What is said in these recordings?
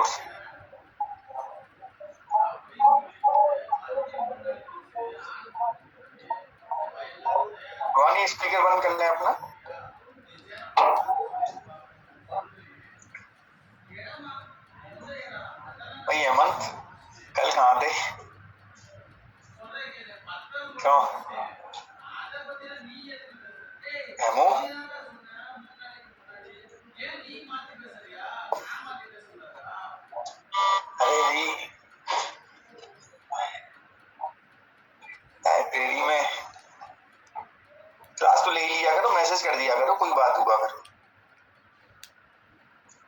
Course. Rohani speaker बंद कर लें अपना। भाई हेमंत कल कहाँ थे? क्यों हेमू? अरे भाई लाइब्रेरी में क्लास तो ले लिया करो, मैसेज कर दिया करो, कोई बात हुआ करो।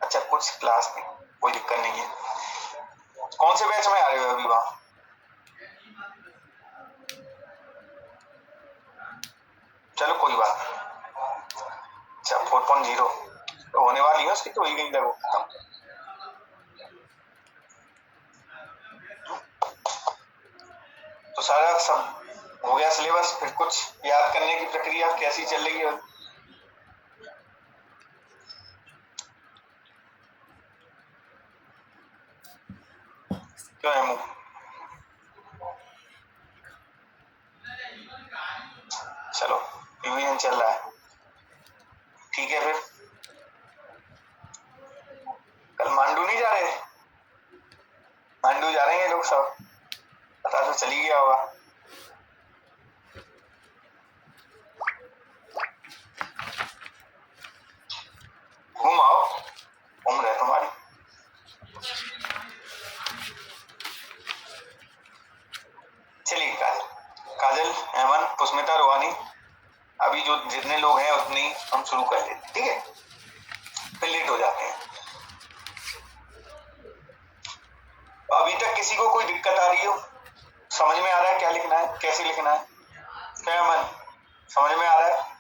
अच्छा कुछ क्लास में कोई दिक्कत नहीं है। कौन से बैच में आ रहे हो अभी वहां? चलो कोई बात नहीं। अच्छा 4.0 तो होने वाली है उसकी, तो वही नहीं लगो खत्म। तो सारा सब हो गया सिलेबस, फिर कुछ याद करने की प्रक्रिया कैसी चल रही है? क्यों हेमू? चलो रिवीजन चल रहा है, ठीक है। फिर कल मांडू नहीं जा रहे? मांडू जा रहे हैं लोग सब, पता तो चली गया होगा। घूम आओ, उम्र है तुम्हारी। चलिए काजल, काजल, हेमंत, पुष्मिता, रोहानी, अभी जो जितने लोग हैं उतने ही हम शुरू कर लेते, ठीक है? फिर लेट हो जाते हैं। अभी तक किसी को कोई दिक्कत आ रही हो? समझ में आ रहा है क्या लिखना है, कैसे लिखना है? क्या हेमंत समझ में आ रहा है?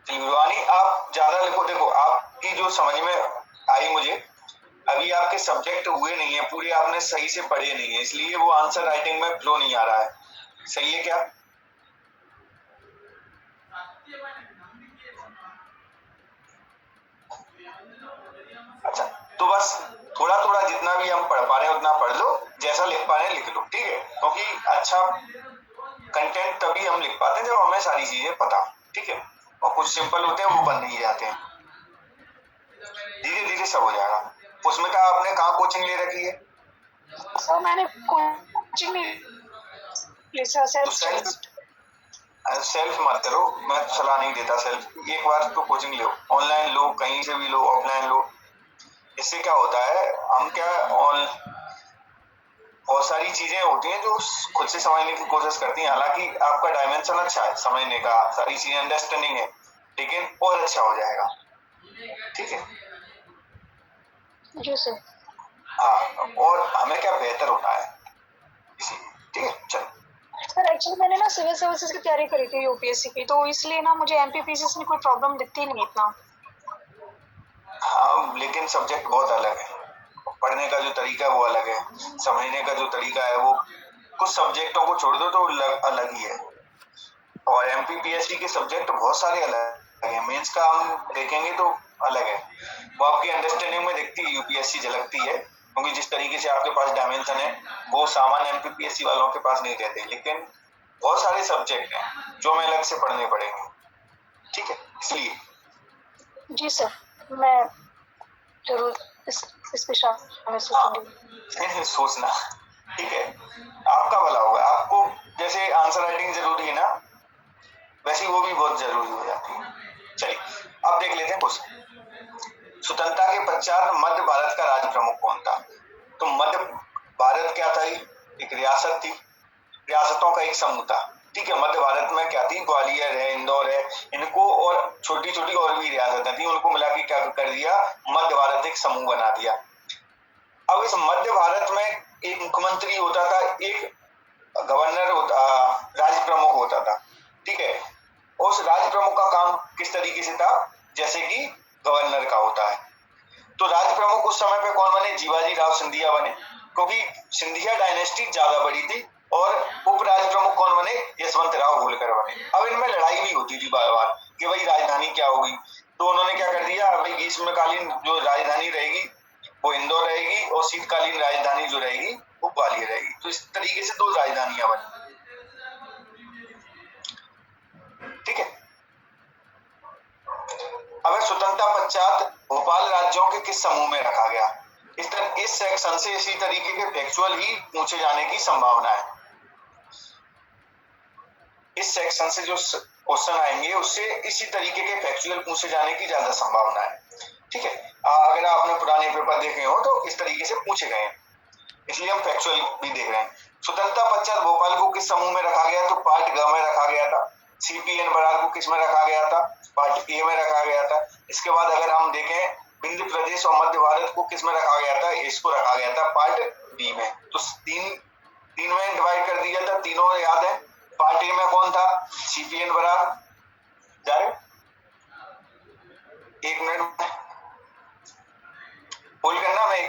रोहानी आप ज्यादा लिखो। देखो आपकी जो समझ में आई मुझे, अभी आपके सब्जेक्ट हुए नहीं है पूरे, आपने सही से पढ़े नहीं है, इसलिए वो आंसर राइटिंग में फ्लो नहीं आ रहा है। सही है क्या? अच्छा तो बस थोड़ा थोड़ा जितना भी हम पढ़ पा रहे हैं उतना पढ़ लो, जैसा लिख पा रहे हैं लिख लो, ठीक है? क्योंकि अच्छा कंटेंट तभी हम लिख पाते हैं जब हमें सारी चीजें पता, ठीक है? और कुछ सिंपल होते हैं वो बन नहीं जाते हैं, धीरे धीरे सब हो जाएगा। पुष्मिता आपने कहाँ कोचिंग ले रखी है? सर मैंने कोचिंग नहीं ली सर, सेल्फ मत करो, मैं सलाह नहीं देता सेल्फ। एक बार तो कोचिंग लो, ऑनलाइन लो, कहीं से भी लो, ऑफलाइन लो। इससे क्या होता है, हम क्या बहुत सारी चीजें होती हैं जो खुद से समझने की कोशिश करती हैं। हालांकि आपका डायमेंशन अच्छा है समझने का, सारी चीजें अंडरस्टैंडिंग है, लेकिन और अच्छा हो जाएगा, ठीक है? जी सर। हाँ, और हमें क्या बेहतर होना है इसी, ठीक है? चलो सर एक्चुअली मैंने ना सिविल सर्विसेज की तैयारी करी थी यूपीएससी की, तो इसलिए ना मुझे एमपीपीसीएस में कोई प्रॉब्लम दिखती नहीं इतना। हाँ लेकिन सब्जेक्ट बहुत अलग है, पढ़ने का जो तरीका है वो अलग है, समझने का जो तरीका है वो, कुछ सब्जेक्टों को छोड़ दो तो अलग ही है। और एमपीपीएससी के सब्जेक्ट बहुत सारे अलग है, मेंस का हम देखेंगे तो अलग है, वो आपकी अंडरस्टैंडिंग में दिखती है, यूपीएससी झलकती है, क्योंकि जिस तरीके से आपके पास डायमेंशन है वो सामान्य एमपीपीएससी वालों के पास नहीं रहते। लेकिन बहुत सारे सब्जेक्ट हैं जो हमें अलग से पढ़ने पड़ेंगे, ठीक है? इसलिए जी सर, मैं जरूर इस पे शामिल सोचूंगी। सोचना, ठीक है? आपका भला होगा। आपको जैसे आंसर राइटिंग जरूरी है ना, वैसे वो भी बहुत जरूरी हो जाती है। चलिए अब देख लेते हैं क्वेश्चन। स्वतंत्रता के पश्चात मध्य भारत का राज्य प्रमुख कौन था? तो मध्य भारत क्या था? एक रियासत थी, रियासतों का एक समूह था, ठीक है? मध्य भारत में क्या थी? ग्वालियर है, इंदौर है, इनको और छोटी छोटी और भी रियासतें थी, उनको मिला के क्या कर दिया? मध्य भारत एक समूह बना दिया। अब इस मध्य भारत में एक मुख्यमंत्री होता था, एक गवर्नर होता, राज्य प्रमुख होता था, ठीक है? उस राज्य प्रमुख का काम किस तरीके से था? जैसे कि गवर्नर का होता है। तो राज्य प्रमुख उस समय पे कौन बने? जीवाजी राव सिंधिया बने, क्योंकि सिंधिया डायनेस्टी ज्यादा बड़ी थी। और उप राज्य प्रमुख कौन बने? यशवंत राव होलकर बने। अब इनमें लड़ाई भी होती थी बार बार कि भाई राजधानी क्या होगी, तो उन्होंने क्या कर दिया, भाई ग्रीष्मकालीन जो राजधानी रहेगी वो इंदौर रहेगी और शीतकालीन राजधानी जो रहेगी वो ग्वालियर रहेगी। तो इस तरीके से 2 राजधानियां बनी, ठीक है। अगर स्वतंत्रता पश्चात भोपाल राज्यों के किस समूह में रखा गया? इस सेक्शन से इसी तरीके के फैक्चुअल ही पूछे जाने की संभावना है। इस सेक्शन से जो क्वेश्चन आएंगे उससे इसी तरीके के फैक्चुअल पूछे जाने की ज्यादा संभावना है, ठीक है। अगर आपने पुराने पेपर देखे हो तो इस तरीके से पूछे गए हैं, इसलिए हम फैक्चुअल भी देख रहे हैं। स्वतंत्रता पश्चात भोपाल को किस समूह में रखा गया? तो पार्ट ग में रखा गया था। सीपीएन बरार को किस में रखा गया था? पार्ट ए में रखा गया था। इसके बाद अगर हम देखें विंध्य प्रदेश और मध्य भारत को किस में रखा गया था? इसको रखा गया था पार्ट बी में। तो तीन में डिवाइड कर दिया था, तीनों याद है। पार्ट ए में कौन था? सीपीएन बरार। जा रहे 1 मिनट होल्ड करना, मैं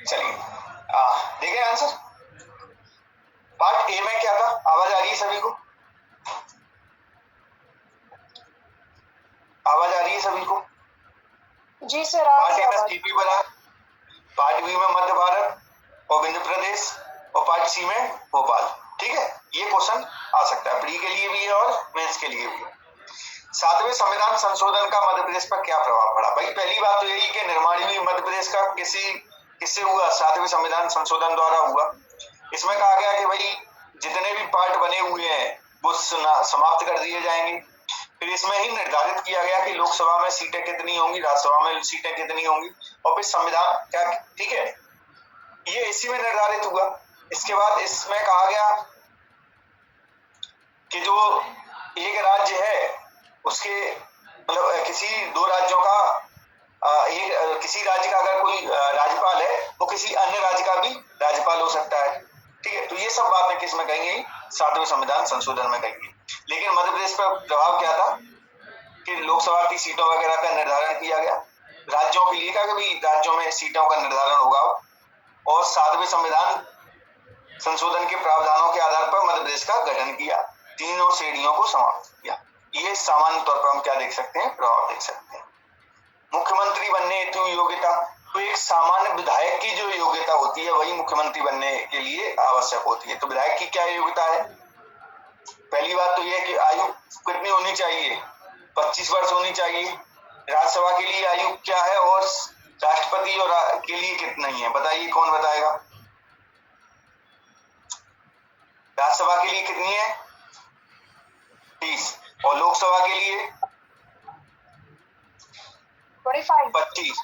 चलिए देखें आंसर। पार्ट ए में क्या था? आवाज आ रही है सभी को? आवाज आ रही है सभी को? जी सर। पार्ट ए में सीपी बरार, पार्ट बी में मध्य भारत और विंध्य प्रदेश, और पार्ट सी में भोपाल, ठीक है। ये क्वेश्चन आ सकता है, प्री के लिए भी है और मेंस के लिए भी है। 7वें संविधान संशोधन का मध्य प्रदेश पर क्या प्रभाव पड़ा? भाई पहली बात तो यही कि निर्माण भी मध्य प्रदेश का किससे हुआ? 7वें संविधान संशोधन द्वारा हुआ। इसमें कहा गया कि भाई जितने भी पार्ट बने हुए हैं वो समाप्त कर दिए जाएंगे। फिर इसमें ही निर्धारित किया गया कि लोकसभा में सीटें कितनी होंगी, राज्यसभा में सीटें कितनी होंगी, और फिर संविधान क्या, ठीक है, ये इसी में निर्धारित हुआ। इसके बाद इसमें कहा गया कि जो एक राज्य है उसके मतलब किसी 2 राज्यों का किसी राज्य का अगर कोई राज्यपाल है वो किसी अन्य राज्य का भी राज्यपाल हो सकता है, ठीक है। तो ये सब बातें किस में कही गई? 7वें संविधान संशोधन में कही गई। लेकिन मध्य प्रदेश पर प्रभाव क्या था कि लोकसभा की सीटों वगैरह का निर्धारण किया गया, राज्यों के लिए का भी राज्यों में सीटों का निर्धारण होगा, और 7वें संविधान संशोधन के प्रावधानों के आधार पर मध्य प्रदेश का गठन किया, तीनों श्रेणियों को समाप्त किया। ये सामान्य तौर पर हम क्या देख सकते हैं? प्रभाव देख सकते हैं। मुख्यमंत्री बनने हेतु योग्यता, तो एक सामान्य विधायक की जो योग्यता होती है वही मुख्यमंत्री बनने के लिए आवश्यक होती है। तो विधायक की क्या योग्यता है? पहली बात तो यह है कि आयु कितनी होनी चाहिए? 25 वर्ष होनी चाहिए। राज्यसभा के लिए आयु क्या है और राष्ट्रपति और के लिए कितनी है? बताइए, कौन बताएगा? राज्यसभा के लिए कितनी है? 30। और लोकसभा के लिए 25।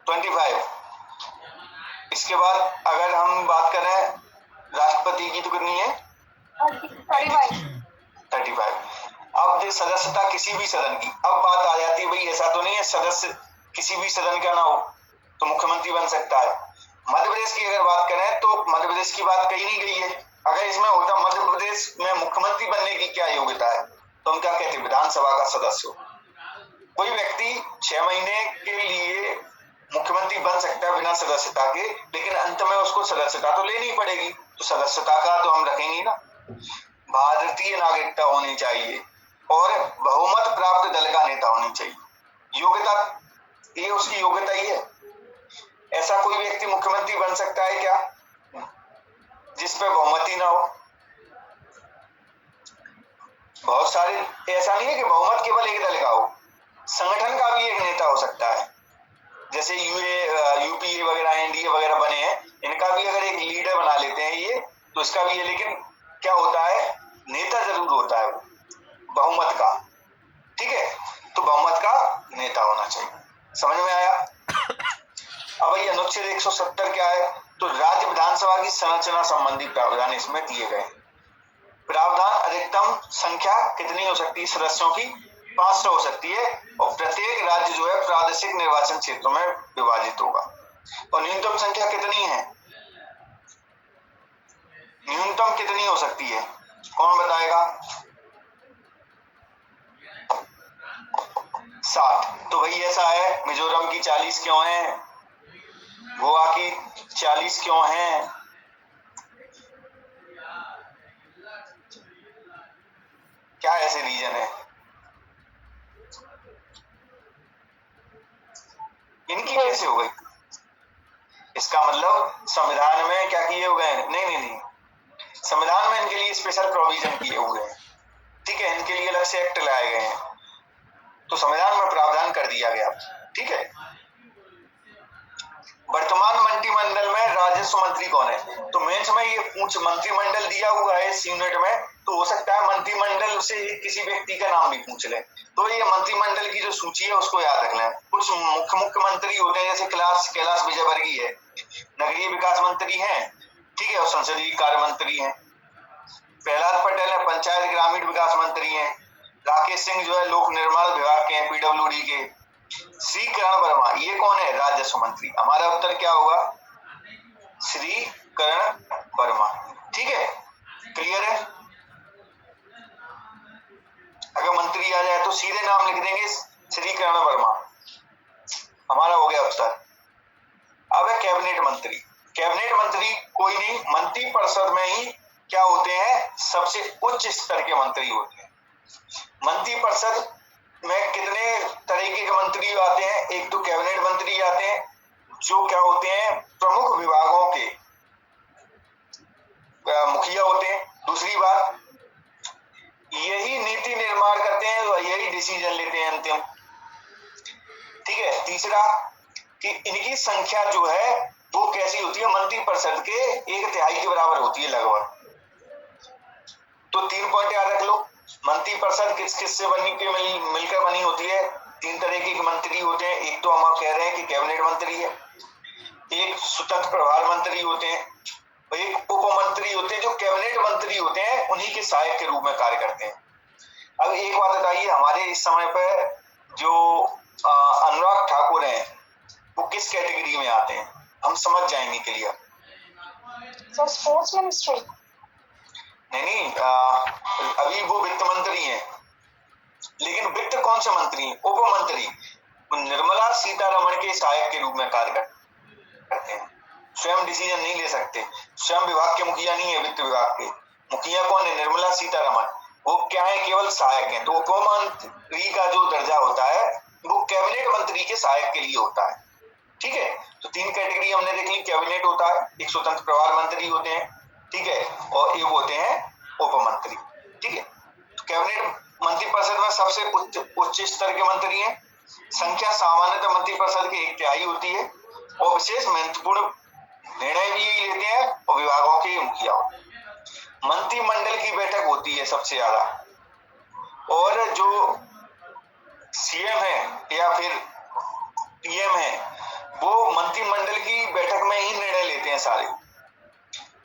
25। इसके बाद अगर हम बात करें राष्ट्रपति की तो कितनी है? 35। अब जो सदस्यता किसी भी सदन की, अब बात आ जाती है भाई ऐसा तो नहीं है सदस्य किसी भी सदन का ना हो तो मुख्यमंत्री बन सकता है। मध्य प्रदेश की अगर बात करें तो मध्य प्रदेश की बात कही नहीं गई है। अगर इसमें होता मध्य प्रदेश में मुख्यमंत्री बनने की क्या योग्यता है तो हम क्या कहते हैं? विधानसभा का सदस्य हो। कोई व्यक्ति 6 महीने के लिए मुख्यमंत्री बन सकता है बिना सदस्यता के, लेकिन अंत में उसको सदस्यता तो लेनी पड़ेगी। तो सदस्यता का तो हम रखेंगे ना। भारतीय नागरिकता होनी चाहिए और बहुमत प्राप्त दल का नेता होनी चाहिए। योग्यता, ये उसकी योग्यता ही है। ऐसा कोई व्यक्ति मुख्यमंत्री बन सकता है क्या जिसपे बहुमति ना हो? बहुत सारे, ऐसा नहीं है कि बहुमत केवल एक दल का हो, संगठन का भी एक नेता हो सकता है। जैसे यूपीए वगैरह, एनडीए वगैरह बने हैं, इनका भी अगर एक लीडर बना लेते हैं ये तो इसका भी है, लेकिन क्या होता है? नेता जरूर होता है वो बहुमत का। ठीक है, तो बहुमत का नेता होना चाहिए। समझ में आया? अब भैया अनुच्छेद 170 क्या है? तो राज्य विधानसभा की संरचना संबंधी प्रावधान इसमें दिए गए। प्रावधान अधिकतम संख्या कितनी हो सकती है सदस्यों की? 500 हो सकती है और प्रत्येक राज्य जो है प्रादेशिक निर्वाचन क्षेत्रों में विभाजित होगा। और न्यूनतम संख्या कितनी है? न्यूनतम कितनी हो सकती है? कौन बताएगा? 60। तो भाई ऐसा है, मिजोरम की 40 क्यों है? गोवा की 40 क्यों है? क्या ऐसे रीजन है? इनकी कैसे हो गई? इसका मतलब संविधान में क्या किए हुए हैं? नहीं, संविधान में इनके लिए स्पेशल प्रोविजन किए हुए हैं। ठीक है, इनके लिए अलग से एक्ट लाए गए हैं, तो संविधान में प्रावधान कर दिया गया। ठीक है, वर्तमान मंत्रिमंडल में राजस्व मंत्री कौन है? तो मेंस में ये पूछ, मंत्रिमंडल दिया हुआ है इस यूनिट में, तो हो सकता है मंत्रिमंडल से किसी व्यक्ति का नाम भी पूछ ले। तो ये मंत्रिमंडल की जो सूची है उसको याद रख लें। कुछ मुख्यमंत्री होते हैं, जैसे कैलाश विजयवर्गीय है, नगरीय विकास मंत्री है, ठीक है, और संसदीय कार्य मंत्री है। प्रहलाद पटेल है, पंचायत ग्रामीण विकास मंत्री है। राकेश सिंह जो है लोक निर्माण विभाग के हैं, पीडब्ल्यूडी के। श्री करण वर्मा, ये कौन है? राजस्व मंत्री। हमारा उत्तर क्या होगा? श्री करण वर्मा। ठीक है, क्लियर है? अगर मंत्री आ जाए तो सीधे नाम लिख देंगे श्री करण वर्मा, हमारा हो गया उत्तर। अब है कैबिनेट मंत्री। कैबिनेट मंत्री कोई नहीं, मंत्री परिषद में ही क्या होते हैं? सबसे उच्च स्तर के मंत्री होते हैं। मंत्री परिषद में कितने तरीके के मंत्री आते हैं? एक तो कैबिनेट मंत्री आते हैं जो क्या होते हैं? प्रमुख विभागों के मुखिया होते हैं। दूसरी बात, यही नीति निर्माण करते हैं, यही डिसीजन लेते हैं अंतिम। ठीक है, तीसरा कि इनकी संख्या जो है वो कैसी होती है? मंत्री परिषद के 1/3 के बराबर होती है लगभग। तो 3 पॉइंट याद रख लो। मंत्री परिषद किस किस से मिलकर बनी होती है? 3 तरीके के मंत्री होते हैं। एक तो हम कह रहे हैं कि कैबिनेट मंत्री है, एक स्वतंत्र प्रभार मंत्री होते हैं, और एक उप मंत्री होते हैं जो कैबिनेट मंत्री होते हैं, उन्हीं के सहायक के रूप में कार्य करते हैं। अब एक बात बताइए, हमारे इस समय पर जो अनुराग ठाकुर हैं वो किस कैटेगरी में आते हैं? हम समझ जाएंगे क्लियर। Sir sports ministry? नहीं, अभी वो वित्त मंत्री हैं, लेकिन वित्त कौन से मंत्री हैं? उप मंत्री। निर्मला सीतारमण के सहायक के रूप में कार्य करते हैं। स्वयं डिसीजन नहीं ले सकते, स्वयं विभाग के मुखिया नहीं है। वित्त विभाग के मुखिया कौन है? निर्मला सीतारमण। वो क्या है? केवल सहायक है। तो उप मंत्री का जो दर्जा होता है वो कैबिनेट मंत्री के सहायक के लिए होता है। ठीक है। तो 3 कैटेगरी हमने देख ली। कैबिनेट होता है, एक स्वतंत्र प्रभार मंत्री होते हैं, ठीक है, और एक होते हैं उप मंत्री, ठीक है। तो कैबिनेट मंत्रिपरिषद में सबसे उच्च स्तर के मंत्री हैं। संख्या सामान्यतः मंत्रिपरिषद की 1/3 होती है और विशेष महत्वपूर्ण निर्णय भी लेते हैं और विभागों के मुखिया। मंत्रिमंडल की बैठक होती है सबसे ज्यादा, और जो सीएम है या फिर पीएम है वो मंत्रिमंडल की बैठक में ही निर्णय लेते हैं सारे।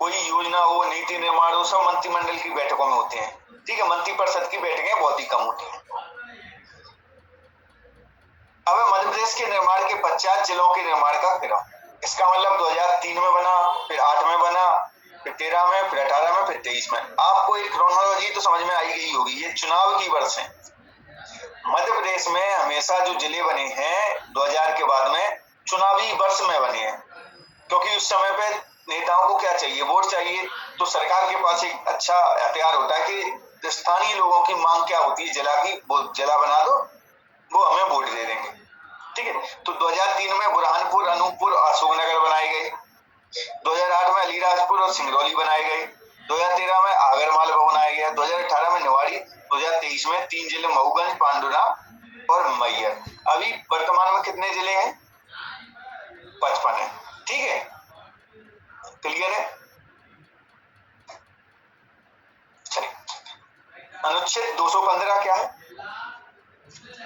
कोई योजना हो, नीति निर्माण हो, सब मंत्रिमंडल की बैठकों में होते हैं, ठीक है। मंत्रिपरिषद की बैठकें बहुत ही कम होती हैं। अब मध्य प्रदेश के निर्माण के 50 जिलों के निर्माण का क्रम। इसका मतलब 2003 में बना, फिर 8 में बना, फिर 13 में, फिर 18 में, फिर 23 में। आपको एक क्रोनोलॉजी तो समझ में आई गई होगी। ये चुनाव की वर्ष है। मध्य प्रदेश में हमेशा जो जिले बने हैं 2000 के बाद में चुनावी वर्ष में बने हैं, क्योंकि उस समय पे नेताओं को क्या चाहिए, वोट चाहिए। तो सरकार के पास एक अच्छा हथियार होता है कि स्थानीय लोगों की मांग क्या होती है, जिला की, वो जिला बना दो, वो हमें वोट दे देंगे, ठीक है। तो 2003 में बुरहानपुर, अनूपपुर, अशोकनगर बनाए गए। 2008 में अलीराजपुर और सिंगरौली बनाए गए। 2013 में आगरमालवा बनाया गया। 2018 में निवाड़ी। 2023 में 3 जिले मऊगंज, पांडुरा और मैयर। अभी वर्तमान में कितने जिले हैं? 55 है, ठीक है। क्लियर है? चलिए, अनुच्छेद 215 क्या है?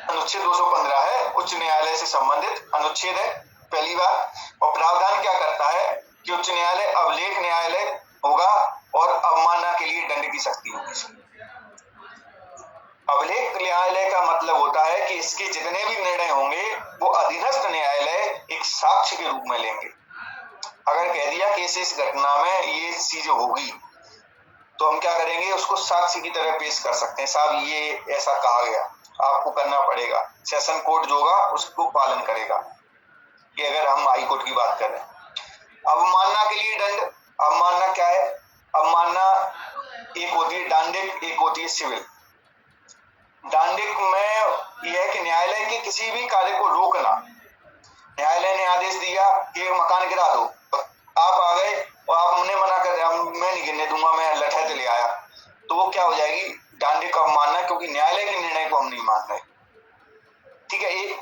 अनुच्छेद 215 है उच्च न्यायालय से संबंधित अनुच्छेद है, पहली बार। और प्रावधान क्या करता है कि उच्च न्यायालय अभिलेख न्यायालय होगा और अवमानना के लिए दंड की शक्ति होगी। अभिलेख न्यायालय का मतलब होता है कि इसके जितने भी निर्णय होंगे वो अधीनस्थ न्यायालय एक साक्ष्य के रूप में लेंगे। अगर कह दिया कि इस घटना में ये चीज होगी तो हम क्या करेंगे, उसको साक्ष्य की तरह पेश कर सकते हैं। साहब ये ऐसा कहा गया, आपको करना पड़ेगा। सेशन कोर्ट जो होगा उसको पालन करेगा। ये अगर हम हाई कोर्ट की बात कर रहे हैं। अवमानना के लिए दंड। अवमानना क्या है? अवमानना एक होती है डांडिक, एक होती है सिविल। डांडिक में यह है कि न्यायालय के किसी भी कार्य को रोकना। न्यायालय ने आदेश दिया कि मकान गिरा दो, आप आ गए और आपने मना कर दिया, मैं नहीं गिरने दूंगा, मैं लठैत ले आया, तो वो क्या हो जाएगी? डांडिक अवमानना, क्योंकि न्यायालय के निर्णय को हम नहीं मान रहे, ठीक है। ये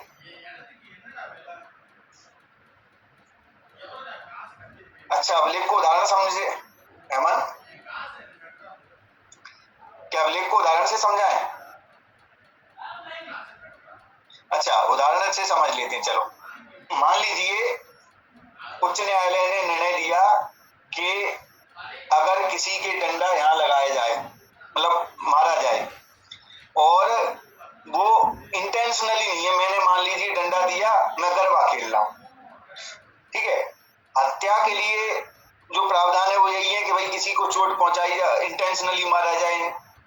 अच्छा, अभिलेख को उदाहरण समझे हेमंत, क्या अभिलेख को उदाहरण से समझाएं? अच्छा, उदाहरण से समझ लेते हैं। चलो, मान लीजिए उच्च न्यायालय ने निर्णय दिया कि अगर किसी के डंडा यहाँ लगाया जाए, मतलब मारा जाए, और वो इंटेंशनली नहीं है, मैंने मान लीजिए डंडा दिया, मैं गरबा खेल रहा हूँ, ठीक है। हत्या के लिए जो प्रावधान है वो यही है कि भाई किसी को चोट पहुंचाई जाए, इंटेंशनली मारा जाए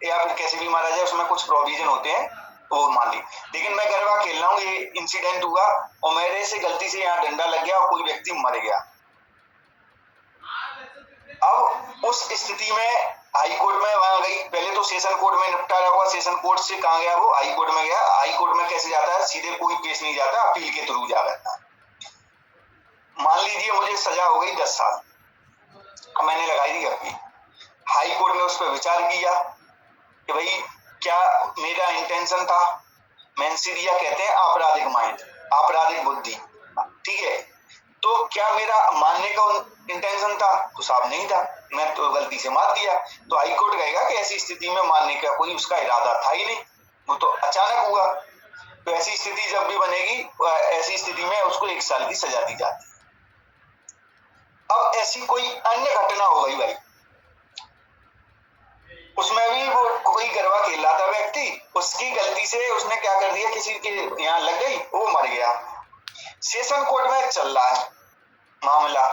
या फिर कैसे भी मारा जाए, उसमें कुछ प्रोविजन होते हैं, वो मान ली। लेकिन मैं गरबा खेल रहा हूँ, ये इंसिडेंट हुआ और मेरे से गलती से यहाँ डंडा लग गया और कोई व्यक्ति मर गया। अब उस स्थिति में हाई कोर्ट में वहां गई, पहले तो सेशन कोर्ट में निपटारा हुआ, सेशन कोर्ट से कहाँ गया वो? हाई कोर्ट में गया। हाई कोर्ट में कैसे जाता है? सीधे कोई केस नहीं जाता, अपील के थ्रू जाता है। मान लीजिए मुझे सजा हो गई 10 साल, मैंने लगाई दी अपील। हाई कोर्ट ने उस पर विचार किया कि भाई क्या मेरा इंटेंशन था, मेंसिडिया कहते हैं आपराधिक माइंड, आपराधिक बुद्धि, ठीक है। तो क्या मेरा मानने का इंटेंशन था? तो साहब नहीं था, मैं तो गलती से मार दिया। तो हाई कोर्ट कहेगा कि ऐसी स्थिति में मानने का कोई उसका इरादा था ही नहीं, वो तो अचानक हुआ। तो ऐसी स्थिति जब भी बनेगी, ऐसी स्थिति में उसको 1 साल की सजा दी जाती है। अब ऐसी कोई अन्य घटना हो गई भाई, उसमें भी वो कोई गरबा खेल रहा था व्यक्ति, उसकी गलती से उसने क्या कर दिया, किसी के यहाँ लग गई, वो मर गया। सेशन कोर्ट में चल रहा है मामला,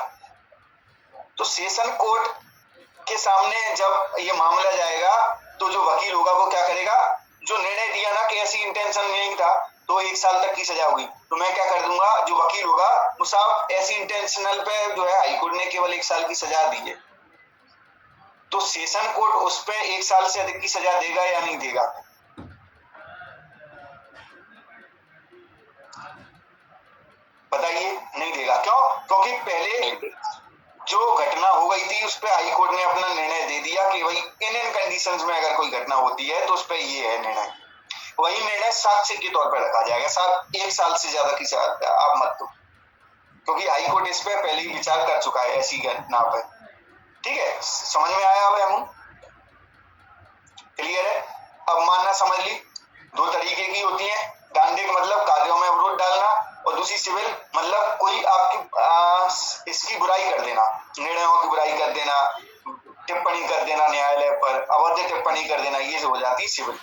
तो सेशन कोर्ट के सामने जब ये मामला जाएगा तो जो वकील होगा वो क्या करेगा, जो निर्णय दिया ना कि ऐसी इंटेंशन नहीं था तो 1 साल तक की सजा होगी, तो मैं क्या कर दूंगा, जो वकील होगा वो साहब ऐसी इंटेंशनल पे जो है हाई कोर्ट ने केवल 1 साल की सजा दी है, तो सेशन कोर्ट उस पे 1 साल से अधिक की सजा देगा या नहीं देगा? बताइए, नहीं देगा। क्योंकि पहले जो घटना हो गई थी उस पर हाई कोर्ट ने अपना निर्णय दे दिया कि भाई इन कंडीशंस में अगर कोई घटना होती है तो उस पर ये है निर्णय। वही निर्णय साक्ष्य के तौर पर रखा जाएगा। साथ 1 साल से ज्यादा की आप मत दो, क्योंकि हाई कोर्ट इस पर पहले ही विचार कर चुका है ऐसी घटना पर। ठीक है, समझ में आया? अब हम क्लियर है? अवमानना समझ ली, 2 तरीके की होती है। दांडिक मतलब कार्यों में अवरोध डालना, और दूसरी सिविल मतलब कोई आपकी इसकी बुराई कर देना, निर्णयों की बुराई कर देना, टिप्पणी कर देना न्यायालय पर, अवैध टिप्पणी कर देना, ये हो जाती है सिविल।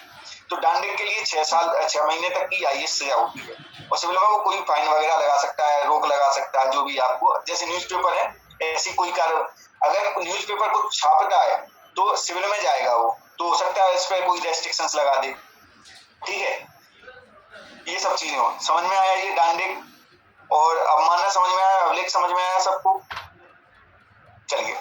तो दांडिक के लिए 6 महीने तक की आईएएस सजा होती है, और सिविल में वो कोई फाइन वगैरह लगा सकता है, रोक लगा सकता है, जो भी आपको, जैसे न्यूज़पेपर है ऐसी कोई कार्य, अगर न्यूज़पेपर को छापता है तो सिविल में जाएगा वो, तो हो सकता है इस पर कोई रेस्ट्रिक्शंस लगा दे। ठीक है, ये सब चीजें हो। समझ में आया ये दांडिक और अवमानना समझ में आया, अभिलेख समझ में आया सबको? चलिए,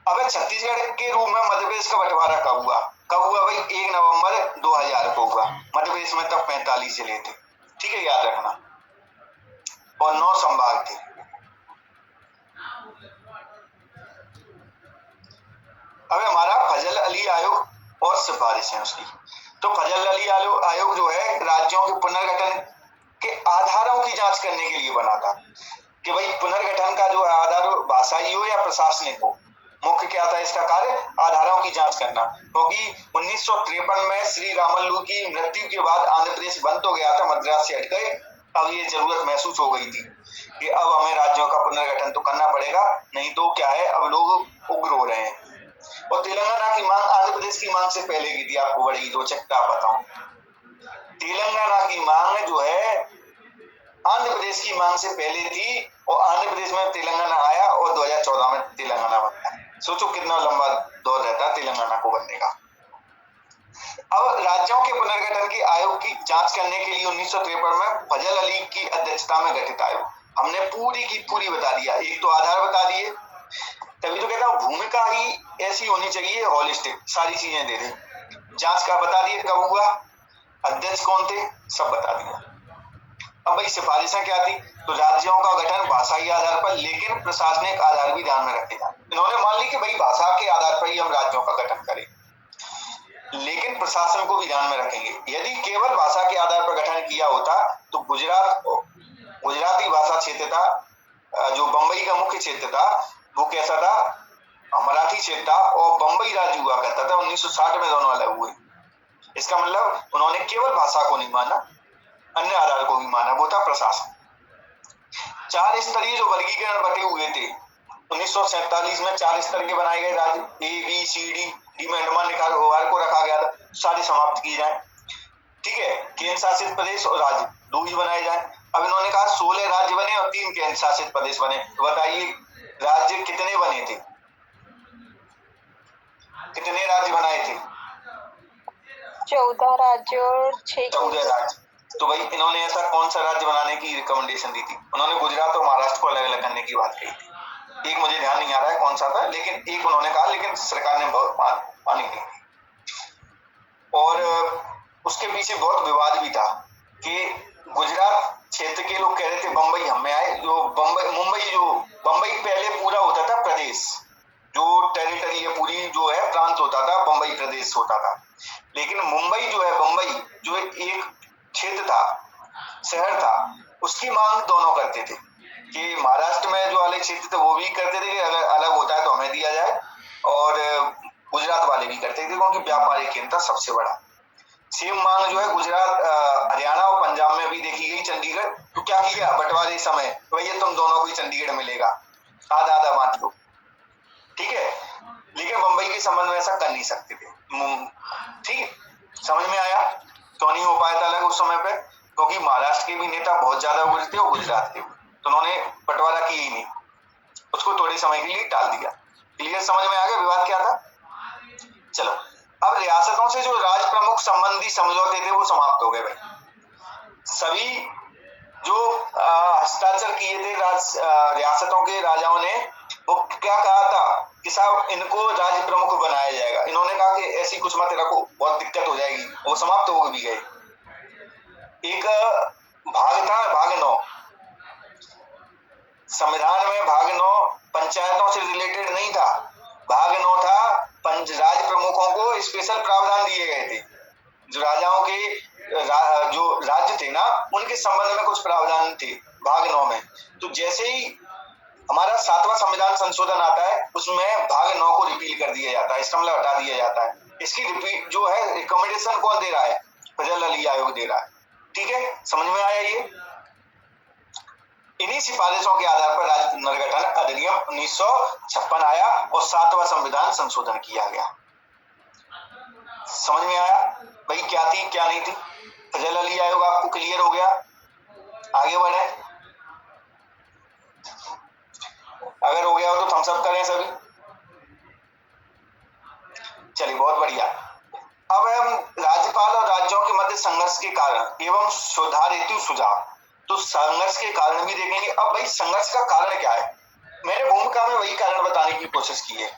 अब छत्तीसगढ़ के रूप में मध्य प्रदेश का बंटवारा कब हुआ? कब हुआ भाई? 1 नवंबर 2000 को हुआ। मध्य प्रदेश में तब 45 जिले थे। ठीक है, याद रखना, और 9 संभाग थे। अब हमारा फजल अली आयोग और सिफारिशें उसकी। तो फजल अली आयोग जो है राज्यों के पुनर्गठन के आधारों की जांच करने के लिए बना था, कि भाई पुनर्गठन का जो आधार भाषाई हो या प्रशासनिक हो, मुख्य क्या था इसका कार्य? आधारों की जांच करना। क्योंकि 1953 में श्री रामल्लू की मृत्यु के बाद आंध्र प्रदेश बंद तो गया था, मद्रास से हट गए। अब ये जरूरत महसूस हो गई थी कि अब हमें राज्यों का पुनर्गठन तो करना पड़ेगा, नहीं तो क्या है, अब लोग उग्र हो रहे हैं। और तेलंगाना की मांग आंध्र प्रदेश की मांग से पहले की थी। आपको बड़ी रोचकता बताऊं, तेलंगाना की मांग जो है आंध्र प्रदेश की मांग से पहले थी, और आंध्र प्रदेश में तेलंगाना आया और 2014 में तेलंगाना बना। सोचो कितना लंबा दौर रहता तेलंगाना को बनने का। अब राज्यों के पुनर्गठन के आयोग की जांच करने के लिए 1953 में फजल अली की अध्यक्षता में गठित आयोग, हमने पूरी की पूरी बता दिया। एक तो आधार बता दिए, तभी तो कहता हूँ भूमिका ही ऐसी होनी चाहिए होलिस्टिक, सारी चीजें दे दे। जांच का बता दिए, कब हुआ, अध्यक्ष कौन थे, सब बता दिया। अब भाई सिफारिशें क्या थी? तो राज्यों का गठन भाषाई आधार पर, लेकिन प्रशासनिक आधार भी ध्यान में रखे जाए। इन्होंने मान ली कि भाई भाषा के आधार पर ही हम राज्यों का गठन करें, लेकिन प्रशासन को भी ध्यान में रखेंगे। यदि केवल भाषा के आधार पर गठन किया होता तो गुजराती भाषा क्षेत्र था, जो बंबई का मुख्य क्षेत्र था, वो कैसा था, मराठी क्षेत्र था, और बंबई राज्य हुआ करता था। 1960 में दोनों अलग हुए। इसका मतलब उन्होंने केवल भाषा को नहीं माना, अन्य आधार को भी माना, वो था प्रशासन। 4 स्तरीय जो वर्गीकरण बटे हुए थे 1947 में, 4 स्तर के बनाए गए राज्य, ए बी सी डी में अंडमान निकोबार को रखा गया था, सारे समाप्त किए जाए। ठीक है, केंद्र शासित प्रदेश और राज्य 2 ही बनाए जाए। अब इन्होंने कहा 16 राज्य बने और 3 केंद्र शासित प्रदेश बने। तो बताइए राज्य कितने बने थे, कितने राज्य बनाए थे? 14 राज्य और 6 14 राज्य। तो भाई इन्होंने ऐसा कौन सा राज्य बनाने की रिकमेंडेशन दी थी? उन्होंने गुजरात और महाराष्ट्र को अलग अलग करने की बात कही थी। एक मुझे ध्यान नहीं आ रहा है कौन सा था, लेकिन एक उन्होंने कहा, लेकिन सरकार ने बहुत मानी नहीं। और उसके पीछे बहुत विवाद भी था कि गुजरात क्षेत्र के लोग कह रहे थे बंबई हमें आए, जो बंबई पहले पूरा होता था प्रदेश, जो टेरिटरी है पूरी जो है प्रांत होता था, बंबई प्रदेश होता था। लेकिन मुंबई जो है, बंबई जो एक क्षेत्र था, शहर था, उसकी मांग दोनों करते थे कि महाराष्ट्र में जो वाले क्षेत्र थे वो भी करते थे कि अगर अलग होता है तो हमें दिया जाए, और गुजरात वाले भी करते थे क्योंकि व्यापारिक केंद्र था सबसे बड़ा। सेम मांग जो है गुजरात, हरियाणा और पंजाब में भी देखी गई, चंडीगढ़। तो क्या किया बंटवारे समय, भैया तुम दोनों को ही चंडीगढ़ मिलेगा, आधा आधा बांट लो। ठीक है, लेकिन बंबई के संबंध में ऐसा कर नहीं सकते थे। ठीक है, समझ में आया क्यों नहीं हो पाया था अलग उस समय पे? क्योंकि महाराष्ट्र के भी नेता बहुत ज्यादा उग्र थे और गुजरात के भी, तो उन्होंने बंटवारा किया ही नहीं, उसको थोड़े समय के लिए टाल दिया। क्लियर, समझ में आ गया विवाद क्या था? चलो, अब रियासतों से जो राज प्रमुख संबंधी समझौते थे वो समाप्त हो गए भाई। सभी जो हस्ताक्षर किए थे रियासतों के राजाओं ने, वो क्या कहा था कि साहब इनको राज्य प्रमुख बनाया जाएगा। इन्होंने कहा कि ऐसी कुछ मत रखो, बहुत दिक्कत हो जाएगी, वो समाप्त हो भी गए। एक भाग था, भाग 9, संविधान में भाग 9 पंचायतों से रिलेटेड नहीं था, भाग 9 था राज प्रमुखों को स्पेशल प्रावधान दिए गए थे, जो राजाओं के जो राज्य थे ना उनके संबंध में कुछ प्रावधान थे भाग 9 में। तो जैसे ही हमारा 7वां संविधान संशोधन आता है उसमें भाग 9 को रिपील कर दिया जाता है, इसका मतलब हटा दिया जाता है। इसकी रिपीट जो है रिकमेंडेशन कौन दे रहा है? फजल अली आयोग दे रहा है। ठीक है, समझ में आया ये? इन्हीं सिफारिशों के आधार पर राज्य पुनर्गठन अधिनियम 1956 आया और 7वां संविधान संशोधन किया गया। समझ में आया भाई क्या थी क्या नहीं थी? फजल अली आयोग आपको क्लियर हो गया? आगे बढ़े, अगर हो गया हो तो थम्स अप करें सभी। चलिए बहुत बढ़िया। अब हम राज्यपाल और राज्यों के मध्य संघर्ष के कारण एवं सुधार हेतु सुझाव, तो संघर्ष के कारण भी देखेंगे। अब भाई संघर्ष का कारण क्या है? मैंने भूमिका में वही कारण बताने की कोशिश की है।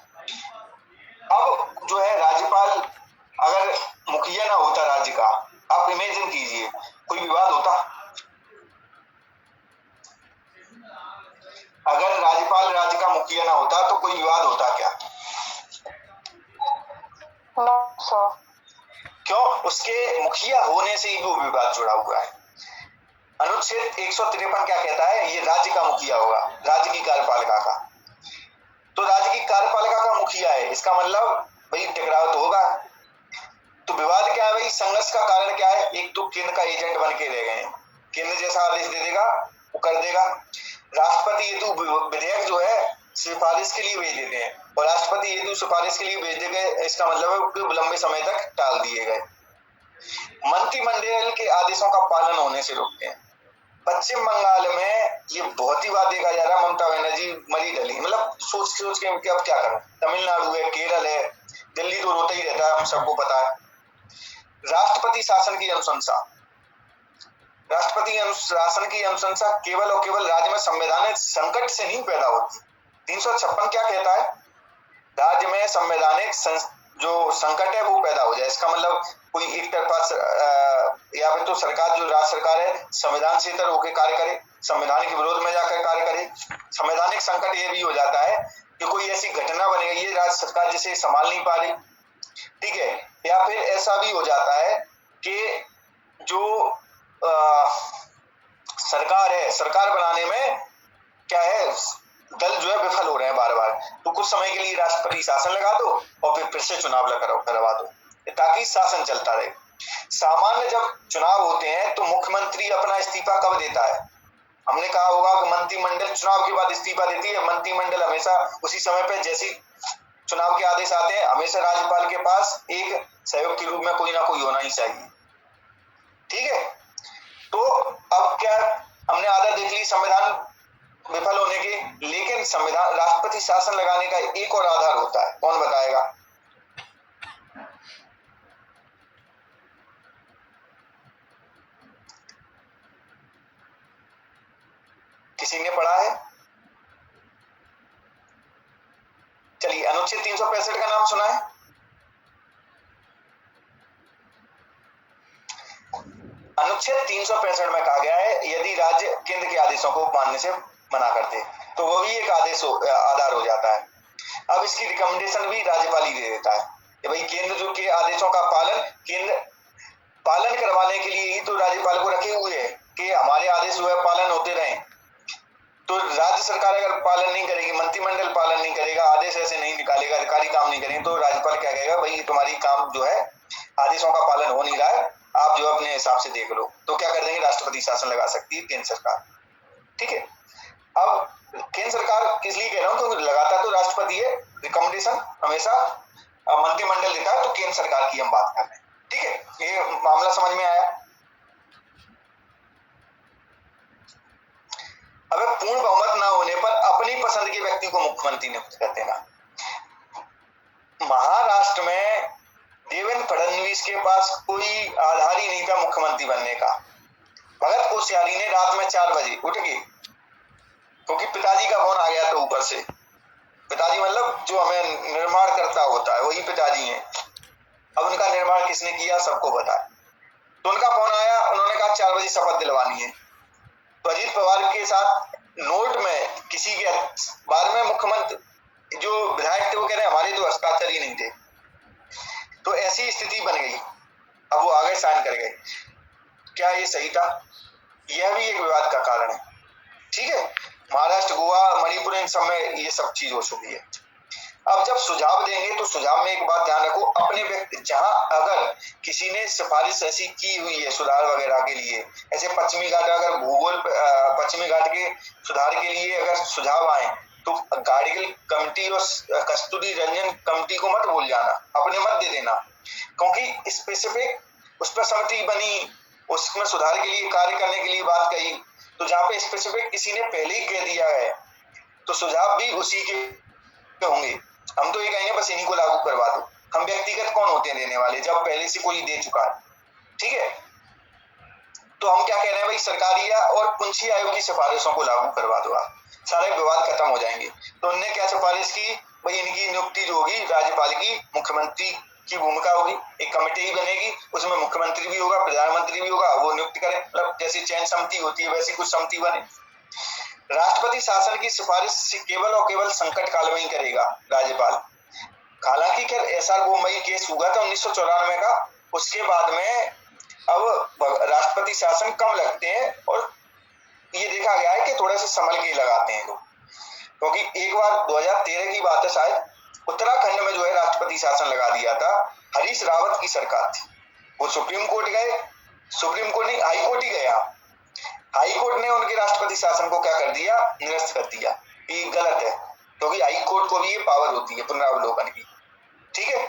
अब जो है राज्यपाल अगर मुखिया ना होता राज्य का, आप इमेजिन कीजिए कोई विवाद होता? अगर राज्यपाल राज्य का मुखिया ना होता तो कोई विवाद होता क्या? क्यों? उसके मुखिया होने से ही वो विवाद जुड़ा हुआ है। अनुच्छेद 153 क्या कहता है? ये राज्य का मुखिया होगा, राज्य की कार्यपालिका का। तो राज्य की कार्यपालिका का मुखिया है, इसका मतलब भाई टकराव तो होगा। तो विवाद क्या है भाई? संघर्ष का कारण क्या है? एक तो केंद्र का एजेंट बन के रह गए हैं, केंद्र जैसा आदेश दे देगा वो कर देगा। राष्ट्रपति हेतु विधेयक जो है सिफारिश के लिए भेज देते हैं, और राष्ट्रपति हेतु सिफारिश के लिए भेज गए, इसका मतलब है लंबे समय तक टाल दिए गए। मंत्रिमंडल के आदेशों का पालन होने से रोकते हैं। पश्चिम बंगाल में ये बहुत ही बात देखा जा रहा है, ममता बनर्जी मरी डली, मतलब सोच के अब क्या करूं। तमिलनाडु है, केरल है, दिल्ली तो रोता ही रहता है, हम सबको पता है। राष्ट्रपति शासन की अनुशंसा, राष्ट्रपति शासन की अनुशंसा केवल और केवल राज्य में संवैधानिक संकट से नहीं पैदा होती। 356 क्या कहता है? राज्य में संवैधानिक जो संकट है वो पैदा हो जाए, इसका मतलब कोई एक तरफा या फिर तो सरकार जो राज्य सरकार है संविधान से इतर होकर कार्य करे, संविधान के विरोध में जाकर कार्य करे। संवैधानिक संकट ये भी हो जाता है कि कोई ऐसी घटना बने गई है राज्य सरकार जिसे संभाल नहीं पा रही, ठीक है। या फिर ऐसा भी हो जाता है कि जो सरकार है, सरकार बनाने में क्या है दल जो है विफल हो रहे हैं बार बार, तो कुछ समय के लिए राष्ट्रपति शासन लगा दो और फिर से चुनाव करवा दो ताकि शासन चलता रहे। सामान्य जब चुनाव होते हैं तो मुख्यमंत्री अपना इस्तीफा कब देता है? हमने कहा होगा कि मंत्रिमंडल चुनाव के बाद इस्तीफा देती है। मंत्रिमंडल हमेशा उसी समय पे जैसे चुनाव के आदेश आते हैं हमेशा राज्यपाल के पास एक सहयोग के रूप में कोई ना कोई होना ही चाहिए, ठीक है। तो अब क्या हमने आदत देख ली संविधान विफल होने की, लेकिन संविधान राष्ट्रपति शासन लगाने का एक और आधार होता है, कौन बताएगा? किसी ने पढ़ा है? चलिए अनुच्छेद 365 का नाम सुना है? अनुच्छेद 365 में कहा गया है यदि राज्य केंद्र के आदेशों को मानने से मना करते तो वो भी एक आधार हो जाता है। अब इसकी रिकमेंडेशन भी राज्यपाल ही दे देता है कि भाई केंद्र जो के आदेशों का केंद्र पालन करवाने के लिए ही तो राज्यपाल को रखे हुए है कि हमारे आदेश जो है पालन होते रहे। तो राज्य सरकार अगर पालन नहीं करेगी, मंत्रिमंडल पालन नहीं करेगा, आदेश ऐसे नहीं निकालेगा, अधिकारी काम नहीं करेंगे, तो राज्यपाल क्या कहेगा भाई तुम्हारी काम जो है आदेशों का पालन हो नहीं रहा है, आप जो अपने हिसाब से देख लो। तो क्या कर देंगे? राष्ट्रपति शासन लगा सकती है केंद्र सरकार, ठीक है। अब केंद्र सरकार किस लिए कह रहा हूं क्योंकि लगातार तो राष्ट्रपति है, रिकमेंडेशन हमेशा मंत्रिमंडल देता है, तो केंद्र सरकार की हम बात कर रहे हैं, ठीक है। ये मामला समझ में आया? अगर पूर्ण बहुमत ना होने पर अपनी पसंद के व्यक्ति को मुख्यमंत्री नियुक्त कर देना। महाराष्ट्र में देवेंद्र फडणवीस के पास कोई आधार ही नहीं था मुख्यमंत्री बनने का। भगत कोश्यारी ने रात में 4 बजे उठ के, क्योंकि पिताजी का फोन आ गया था ऊपर से, पिताजी मतलब जो हमें निर्माण करता होता है वही पिताजी हैं। अब उनका निर्माण किसने किया सबको पता है। तो उनका फोन आया, उन्होंने कहा 4 बजे शपथ दिलवानी है। तो अजीत पवार के साथ नोट में किसी के बाद में मुख्यमंत्री जो विधायक थे वो कह रहे हैं हमारे तो हस्ताक्षर ही नहीं थे, तो ऐसी स्थिति बन गई। अब वो आगे साइन कर गए, क्या ये सही था? यह भी एक विवाद का कारण है। ठीक है, महाराष्ट्र, गोवा, मणिपुर, इन सब में ये सब चीज हो चुकी है। अब जब सुझाव देंगे तो सुझाव में एक बात ध्यान रखो, अपने व्यक्ति जहां अगर किसी ने सिफारिश ऐसी की हुई है सुधार वगैरह के लिए, ऐसे पश्चिमी घाट, अगर भूगोल पश्चिमी घाट के सुधार के लिए अगर सुझाव आए तो गार्गिल कमेटी और कस्तूरी रंजन कमेटी को मत भूल जाना, अपने मत दे देना, क्योंकि स्पेसिफिक उस पर समिति बनी, उसमें सुधार के लिए कार्य करने के लिए बात कही, तो जहाँ पे स्पेसिफिक किसी ने पहले ही कह दिया है तो सुझाव भी उसी के होंगे। हम तो ये कहेंगे बस इन्हीं को लागू करवा दो, हम व्यक्तिगत कौन होते हैं देने वाले जब पहले से कोई दे चुका है। ठीक है, तो हम क्या कह रहे हैं भाई, सरकारी और पुंछी आयोग की सिफारिशों को लागू करवा दो, आप सारे विवाद खत्म हो जाएंगे। तो उनने क्या सिफारिश की भाई, इनकी नियुक्ति जो होगी राज्यपाल की, मुख्यमंत्री की भूमिका होगी, एक कमेटी ही बनेगी, उसमें मुख्यमंत्री भी होगा, प्रधानमंत्री भी होगा, वो नियुक्त करें, मतलब जैसी चयन समिति होती है वैसी कुछ समिति बने। राष्ट्रपति शासन की सिफारिश केवल और केवल संकट काल में ही करेगा राज्यपाल। हालांकि खैर एसआर बोम्बई केस हुआ था 1994 का, उसके बाद में अब राष्ट्रपति शासन कम लगते हैं और ये देखा गया है कि थोड़े से संभल के लगाते हैं लोग, क्योंकि एक बार 2013 की बात है शायद, उत्तराखंड में जो है राष्ट्रपति शासन लगा दिया था, हरीश रावत की सरकार थी, वो सुप्रीम कोर्ट गए, सुप्रीम कोर्ट नहीं हाई कोर्ट ही गया, हाई कोर्ट ने उनके राष्ट्रपति शासन को क्या कर दिया, निरस्त कर दिया। ये गलत है, क्योंकि हाई कोर्ट को भी ये पावर होती है पुनरावलोकन की। ठीक है,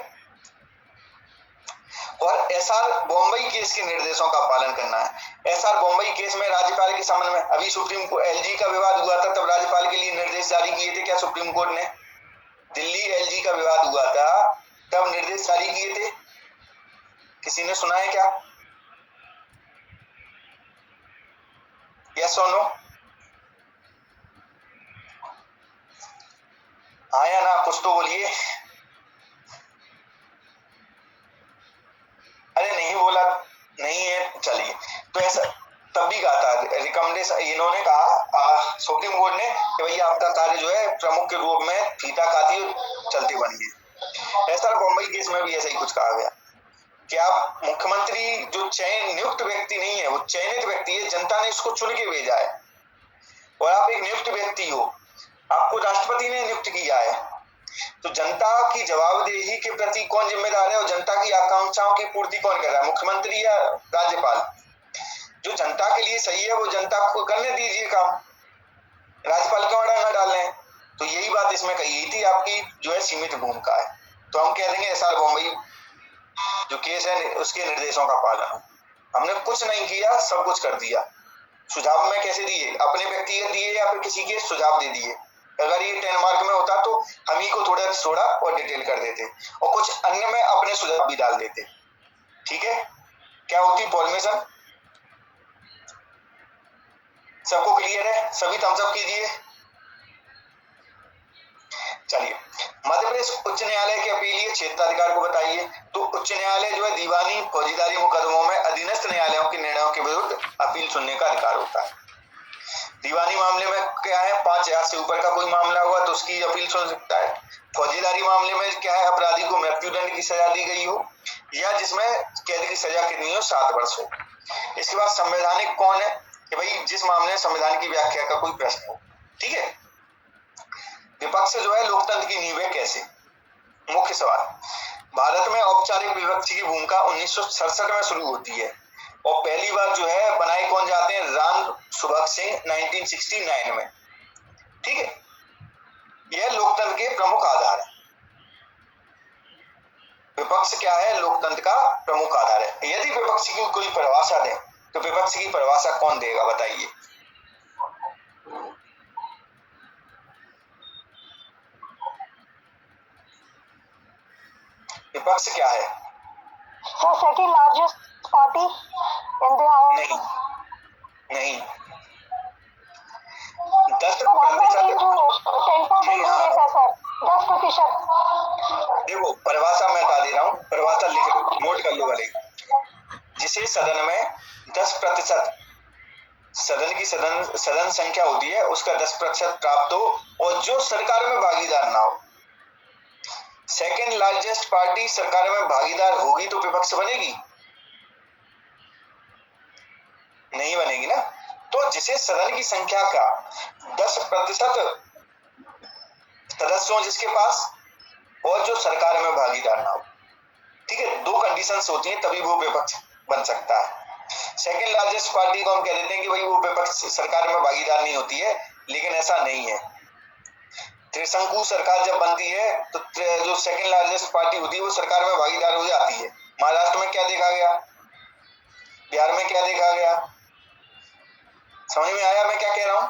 और एसआर बॉम्बई केस के निर्देशों का पालन करना है। एसआर बॉम्बई केस में राज्यपाल के संबंध में अभी सुप्रीम कोर्ट एलजी का विवाद हुआ था, तब राज्यपाल के लिए निर्देश जारी किए थे क्या सुप्रीम कोर्ट ने? दिल्ली एलजी का विवाद हुआ था तब निर्देश जारी किए थे, किसी ने सुना है क्या? यस और नो, हाँ या ना, कुछ तो बोलिए। अरे नहीं बोला, नहीं है, चलिए। तो ऐसा तब भी कहा था, रिकमेंडेशन इन्होंने कहा सुप्रीम कोर्ट ने कि भैया आपका कार्य जो है प्रमुख के रूप में फीता खाती चलती बनी। ऐसा बॉम्बई केस में भी ऐसा ही कुछ कहा गया कि आप मुख्यमंत्री जो चयन नियुक्त व्यक्ति नहीं है, वो चयनित व्यक्ति है, जनता ने इसको चुन के भेजा है, और आप एक नियुक्त व्यक्ति हो, आपको राष्ट्रपति ने नियुक्त किया है, तो जनता की जवाबदेही के प्रति कौन जिम्मेदार है और जनता की आकांक्षाओं की पूर्ति कौन कर रहा है, मुख्यमंत्री या राज्यपाल? जो जनता के लिए सही है वो जनता को करने दीजिए काम, राज्यपाल क्यों अड़ा डाल रहे हैं? तो यही बात इसमें कही गई थी, आपकी जो है सीमित भूमिका है। तो हम कह देंगे एसआर बॉम्बई जो केस है उसके निर्देशों का पालन हो, हमने कुछ नहीं किया, सब कुछ कर दिया। सुझाव में कैसे दिए, अपने व्यक्तिगत दिए या फिर किसी के सुझाव दे दिए। अगर ये 10 मार्क में होता तो हम ही को थोड़ा और डिटेल कर देते और कुछ अन्य में अपने सुझाव भी डाल देते। ठीक है, क्या होती फॉर्मेशन? सबको क्लियर है? सभी थम्स अप कीजिए। चलिए, मध्य प्रदेश उच्च न्यायालय के अपीलीय क्षेत्राधिकार को बताइए। तो उच्च न्यायालय जो है दीवानी फौजीदारी मुकदमों में अधीनस्थ न्यायालयों के निर्णयों के विरुद्ध अपील सुनने का अधिकार होता है। दीवानी मामले में क्या है, 5,000 से ऊपर का कोई मामला हुआ तो उसकी अपील सुन सकता है। फौजीदारी मामले में क्या है, अपराधी को मृत्युदंड की सजा दी गई हो या जिसमें कैद की सजा कितनी हो, 7 वर्ष हो। इसके बाद संवैधानिक कौन है कि भाई जिस मामले में संविधान की व्याख्या का कोई प्रश्न हो। ठीक है, विपक्ष जो है लोकतंत्र की नींव है कैसे? मुख्य सवाल, भारत में औपचारिक विपक्ष की भूमिका 1967 में शुरू होती है और पहली बार जो है बनाए कौन जाते हैं, राम सुभग सिंह 1969 में। ठीक है, यह लोकतंत्र के प्रमुख आधार है। विपक्ष क्या है, लोकतंत्र का प्रमुख आधार है। यदि विपक्ष की कोई परिभाषा दें तो विपक्ष की परिभाषा कौन देगा बताइए? विपक्ष क्या है? Second largest party in the house. नहीं, 10%। देखो परिभाषा मैं बता दे रहा हूँ, परिभाषा लिख लो, नोट कर लो भले। जिसे सदन में 10% सदन की सदन संख्या होती है उसका 10% प्राप्त हो और जो सरकार में भागीदार ना हो। सेकेंड लार्जेस्ट पार्टी सरकार में भागीदार होगी तो विपक्ष बनेगी? नहीं बनेगी ना। तो जिसे सदन की संख्या का 10% सदस्य हो जिसके पास और जो सरकार में भागीदार ना हो, ठीक है, दो कंडीशंस होती हैं तभी वो विपक्ष बन सकता है। सेकेंड लार्जेस्ट पार्टी को हम कह देते हैं कि भाई वो विपक्ष सरकार में भागीदार नहीं होती है, लेकिन ऐसा नहीं है। त्रिशंकु सरकार जब बनती है तो जो सेकेंड लार्जेस्ट पार्टी होती है वो सरकार में भागीदार हो जाती है। महाराष्ट्र में क्या देखा गया, बिहार में क्या देखा गया, समझ में आया मैं क्या कह रहा हूं?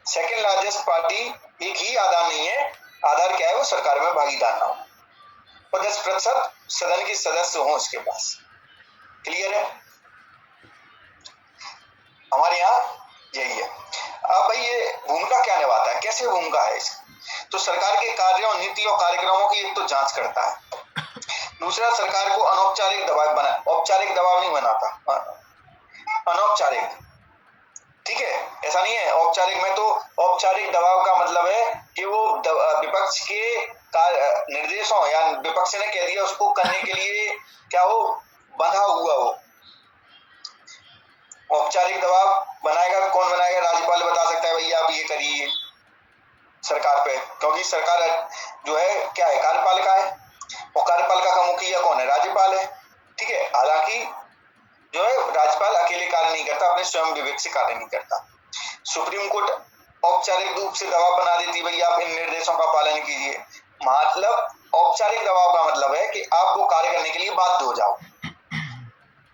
सेकेंड लार्जेस्ट पार्टी एक ही आधार नहीं है, आधार क्या है, वो सरकार में भागीदार ना हो और 10% सदन के सदस्य हो उसके पास। क्लियर है? हमारे यहाँ यही है। अब भाई ये भूमिका क्या निभाता है, कैसे भूमिका है इसकी? तो सरकार के कार्यों और नीति और कार्यक्रमों की एक तो जांच करता है, दूसरा सरकार को अनौपचारिक दबाव बना, औपचारिक दबाव नहीं बनाता, अनौपचारिक, ठीक है, ऐसा नहीं है। औपचारिक में तो औपचारिक दबाव का मतलब है कि वो विपक्ष के निर्देशों या विपक्ष ने कह दिया उसको करने के लिए क्या हो, बंधा हुआ हो। औपचारिक दबाव बनाएगा कौन बनाएगा? राज्यपाल बता सकता है भैया आप ये करिए सरकार पे, क्योंकि सरकार जो है क्या है, कार्यपालिका है और कार्यपालिका का मुखिया कौन है? राज्यपाल है, ठीक है। हालांकि जो है राज्यपाल अकेले कार्य नहीं करता, अपने स्वयं विवेक से कार्य नहीं करता। सुप्रीम कोर्ट औपचारिक रूप से दबाव बना देती भैया आप इन निर्देशों का पालन कीजिए। मतलब औपचारिक दबाव का मतलब है कि आप वो कार्य करने के लिए बाध्य हो जाओ।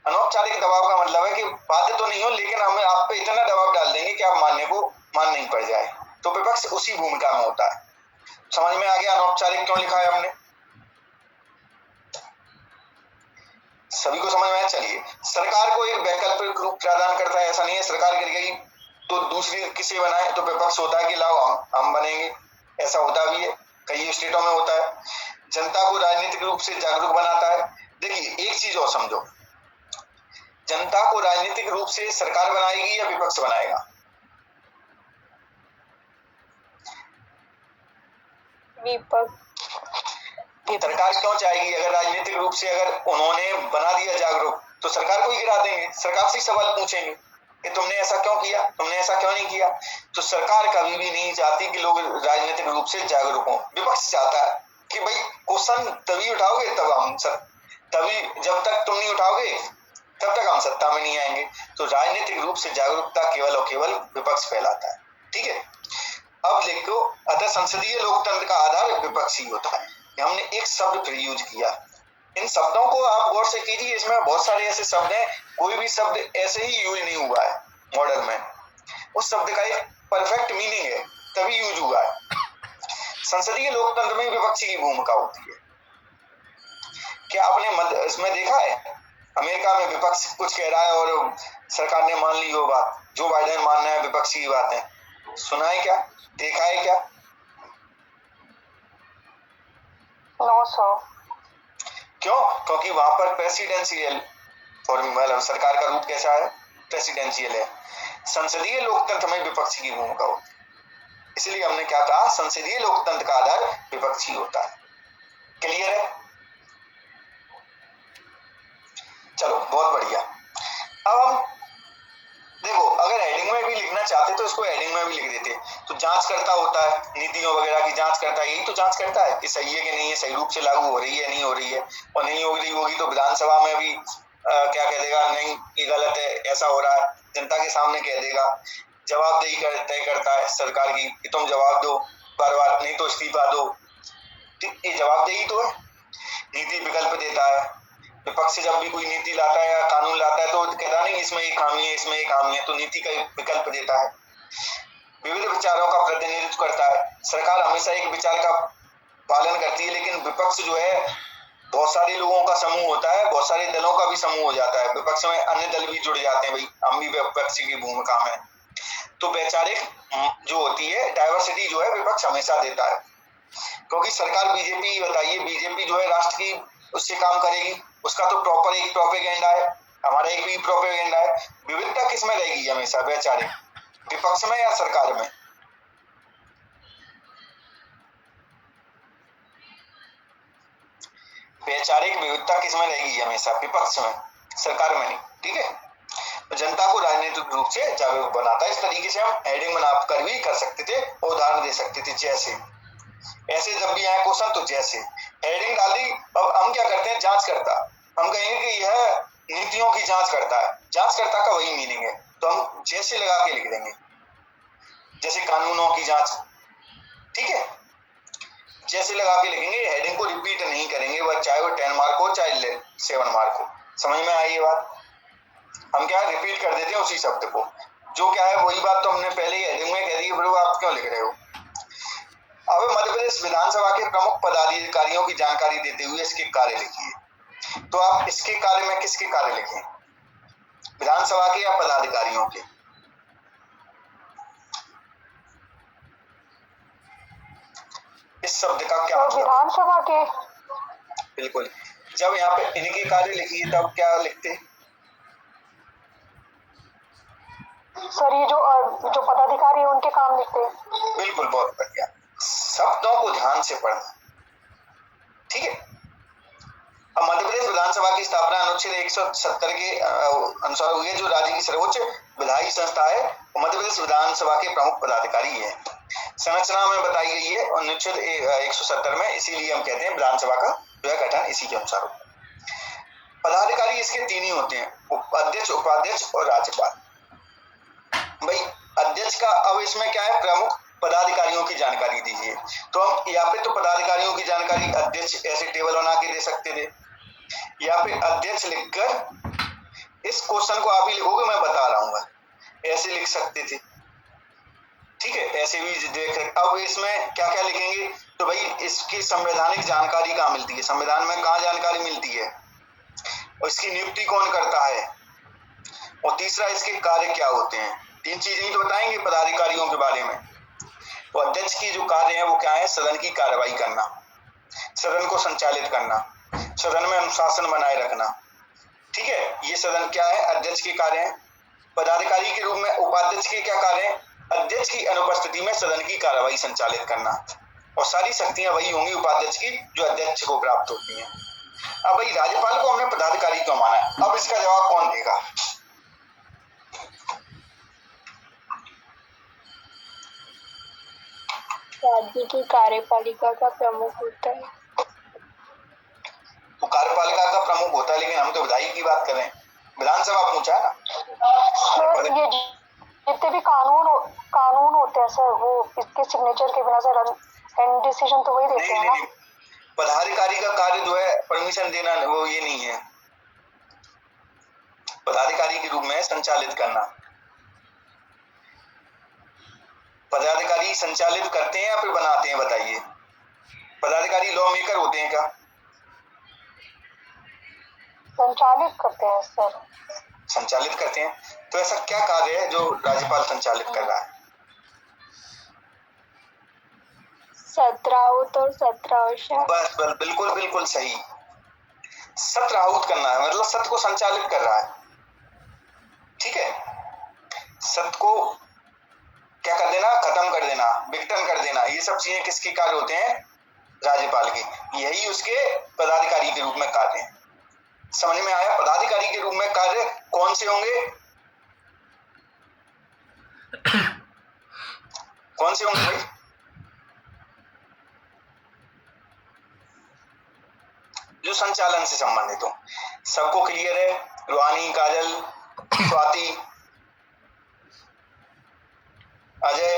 अनौपचारिक दबाव का मतलब है कि बाध्य तो नहीं हो, लेकिन हम आप पे इतना दबाव डाल देंगे कि आप मान नहीं पड़ जाए। तो विपक्ष उसी भूमिका में होता है। समझ में आ गया अनौपचारिक क्यों लिखा है हमने? सभी को समझ में आया? चलिए, सरकार को एक वैकल्पिक रूप प्रदान करता है, ऐसा नहीं है सरकार गिर गई तो दूसरी किसे बनाए, तो विपक्ष होता है कि लाओ हम बनेंगे, ऐसा होता भी है, कई स्टेटों में होता है। जनता को राजनीतिक रूप से जागरूक बनाता है। देखिए एक चीज और समझो, जनता को राजनीतिक रूप से सरकार बनाएगी या विपक्ष बनाएगा? सरकार क्यों चाहेगी? अगर राजनीतिक रूप से अगर उन्होंने बना दिया जागरूक तो सरकार को ही गिरा देंगे, सरकार से सवाल पूछेंगे कि तुमने ऐसा क्यों किया, तुमने ऐसा क्यों नहीं किया। तो सरकार कभी भी नहीं चाहती कि लोग राजनीतिक रूप से जागरूक हों। विपक्ष चाहता है कि भाई क्वेश्चन तभी उठाओगे तभी जब तक तुम नहीं उठाओगे तब तक हम सत्ता में नहीं आएंगे। तो राजनीतिक रूप से जागरूकता केवल और केवल विपक्ष फैलाता है, ठीक है। अब देखो, अतः संसदीय लोकतंत्र का आधार विपक्ष ही होता है। हमने एक शब्द फिर यूज किया, इन शब्दों को आप गौर से कीजिए, इसमें बहुत सारे ऐसे शब्द हैं, कोई भी शब्द ऐसे ही यूज नहीं हुआ है मॉडल में, उस शब्द का एक परफेक्ट मीनिंग है तभी यूज हुआ है। संसदीय लोकतंत्र में विपक्ष की भूमिका होती है। क्या आपने इसमें देखा है अमेरिका में विपक्ष कुछ कह रहा है और सरकार ने मान ली हो बात, जो बाइडेन मानना है विपक्ष की बातें, सुना है क्या, देखा है क्या? No sir. क्यों? क्योंकि वहां पर प्रेसिडेंशियल फॉर्मूला, सरकार का रूप कैसा है, प्रेसिडेंशियल है। संसदीय लोकतंत्र में विपक्ष की भूमिका होती है, इसलिए हमने क्या कहा, संसदीय लोकतंत्र का आधार विपक्ष ही होता है। क्लियर है? चलो बहुत बढ़िया। अब हम देखो, अगर हेडिंग में भी लिखना चाहते तो इसको हेडिंग में भी लिख देते। तो जांच करता होता है, नीतियों वगैरह की जांच करता है, यही तो जांच करता है कि सही है कि नहीं है, सही रूप से लागू हो रही है नहीं हो रही है, और नहीं हो रही होगी तो विधानसभा में भी क्या कह देगा, नहीं ये गलत है, ऐसा हो रहा है, जनता के सामने कह देगा। जवाबदेही तय करता है सरकार की कि तुम जवाब दो बार बार, नहीं तो इस्तीफा दो। ये जवाबदेही तो है। नीति विकल्प देता है, विपक्ष जब भी कोई नीति लाता है या कानून लाता है तो कहता नहीं इसमें एक खामी है, इसमें एक खामी है, तो नीति का विकल्प देता है। विविध विचारों का प्रतिनिधित्व करता है, सरकार हमेशा एक विचार का पालन करती है, लेकिन विपक्ष जो है बहुत सारे लोगों का समूह होता है, बहुत सारे दलों का भी समूह हो जाता है, विपक्ष में अन्य दल भी जुड़ जाते हैं, भाई हम भी विपक्ष की भूमिका में। तो वैचारिक जो होती है डाइवर्सिटी जो है विपक्ष हमेशा देता है, क्योंकि सरकार बीजेपी बताइए, बीजेपी जो है राष्ट्र की उससे काम करेगी, उसका तो प्रॉपर एक प्रोपेगेंडा है, हमारा एक भी प्रोपेगेंडा है। विविधता किस में रहेगी हमेशा, वैचारिक, विपक्ष में या सरकार में? वैचारिक विविधता किस में रहेगी हमेशा, विपक्ष में, सरकार में नहीं। ठीक है, तो जनता को राजनीतिक रूप से जागरूक बनाता है। इस तरीके से हम हेडिंग बनाकर भी कर सकते थे और उदाहरण दे सकते थे, जैसे ऐसे जब भी आए क्वेश्चन तो जैसे हेडिंग डाली। अब हम क्या करते हैं, जांच करता, हम कहेंगे कि यह नीतियों की जांच करता है। जांचकर्ता का वही मीनिंग है, तो हम जैसे लगा के लिख देंगे, जैसे कानूनों की जांच। ठीक है, जैसे लगा के लिखेंगे, हेडिंग को रिपीट नहीं करेंगे, वह चाहे वो 10 मार्क हो चाहे 7 मार्क हो। समझ में आई ये बात? हम क्या रिपीट कर देते हैं उसी शब्द को, जो क्या है वही बात तो हमने पहले ही हेडिंग में कह दी, फिर आप क्यों लिख रहे हो? अब मध्य प्रदेश विधानसभा के प्रमुख पदाधिकारियों की जानकारी देते हुए इसके कार्य लिखिए। तो आप इसके कार्य में किसके कार्य लिखें, विधानसभा के या पदाधिकारियों के? इस शब्द का क्या मतलब? विधानसभा के। बिल्कुल। जब यहाँ पे इनके कार्य लिखिए तब क्या लिखते? सर ये जो पदाधिकारी है उनके काम लिखते हैं। बिल्कुल, बहुत बढ़िया। शब्दों को ध्यान से पढ़ना। ठीक है, अब मध्य प्रदेश विधानसभा की स्थापना अनुच्छेद 170 के अनुसार हुई है, जो राज्य की सर्वोच्च विधायी संस्था है। मध्य प्रदेश विधानसभा के प्रमुख पदाधिकारी है। संरचना में बताई गई है अनुच्छेद 170 में, इसीलिए हम कहते हैं विधानसभा का जो है गठन इसी के अनुसार होता है। पदाधिकारी इसके 3 ही होते हैं, अध्यक्ष, उपाध्यक्ष और राज्यपाल। भाई अध्यक्ष का, अब इसमें क्या है, प्रमुख पदाधिकारियों की जानकारी दीजिए। तो हम यहाँ पे तो पदाधिकारियों की जानकारी अध्यक्ष ऐसे टेबल बना के दे सकते थे, यहाँ पे अध्यक्ष लिखकर इस क्वेश्चन को आप ही लिखोगे, मैं बता रहा हूँ, ऐसे लिख सकते थे। ठीक है, ऐसे भी देख। अब इसमें क्या क्या लिखेंगे, तो भाई इसकी संवैधानिक जानकारी कहाँ मिलती है, संविधान में कहाँ जानकारी मिलती है, और इसकी नियुक्ति कौन करता है, और तीसरा इसके कार्य क्या होते हैं। 3 चीजें ही तो बताएंगे पदाधिकारियों के बारे में। तो अध्यक्ष की जो कार्य है वो क्या है, सदन की कार्रवाई करना, सदन को संचालित करना, सदन में अनुशासन बनाए रखना। ठीक है, ये सदन क्या है, अध्यक्ष के कार्य है। पदाधिकारी के रूप में उपाध्यक्ष के क्या कार्य है, अध्यक्ष की अनुपस्थिति में सदन की कार्रवाई संचालित करना, और सारी शक्तियां वही होंगी उपाध्यक्ष की जो अध्यक्ष को प्राप्त होती हैं। अब भाई राज्यपाल को हमने पदाधिकारी क्यों माना है, अब इसका जवाब कौन देगा? राज्य की कार्यपालिका का प्रमुख होता है। तो कार्यपालिका का प्रमुख होता है, लेकिन हम तो विधायी की बात कर रहे हैं, विधानसभा पूछा है ना। सर ये जितने भी कानून होते हैं सर, वो इसके सिग्नेचर के बिना सर एंड डिसीजन तो वही देते हैं ना। पदाधिकारी का कार्य जो है परमिशन देना, वो ये नहीं है, पदाधिकारी के रूप में संचालित करना। पदाधिकारी संचालित करते हैं या फिर बनाते हैं, बताइए? पदाधिकारी लॉ मेकर होते हैं क्या? संचालित करते हैं सर। संचालित करते हैं, तो ऐसा क्या कार्य है जो राज्यपाल संचालित कर रहा है? सत्राहुत और सत्रावशा। बस बिल्कुल बिल्कुल सही, सत्राहुत करना है, मतलब सत्र को संचालित कर रहा है। ठीक है, सत्र को क्या कर देना, खत्म कर देना, विघटन कर देना, ये सब चीजें किसके कार्य होते हैं, राज्यपाल के। यही उसके पदाधिकारी के रूप में कार्य है। समझ में आया? पदाधिकारी के रूप में कार्य कौन से होंगे, कौन से होंगे भाई? जो संचालन से संबंधित हो। सबको क्लियर है? रुहानी, काजल, स्वाति, अजय,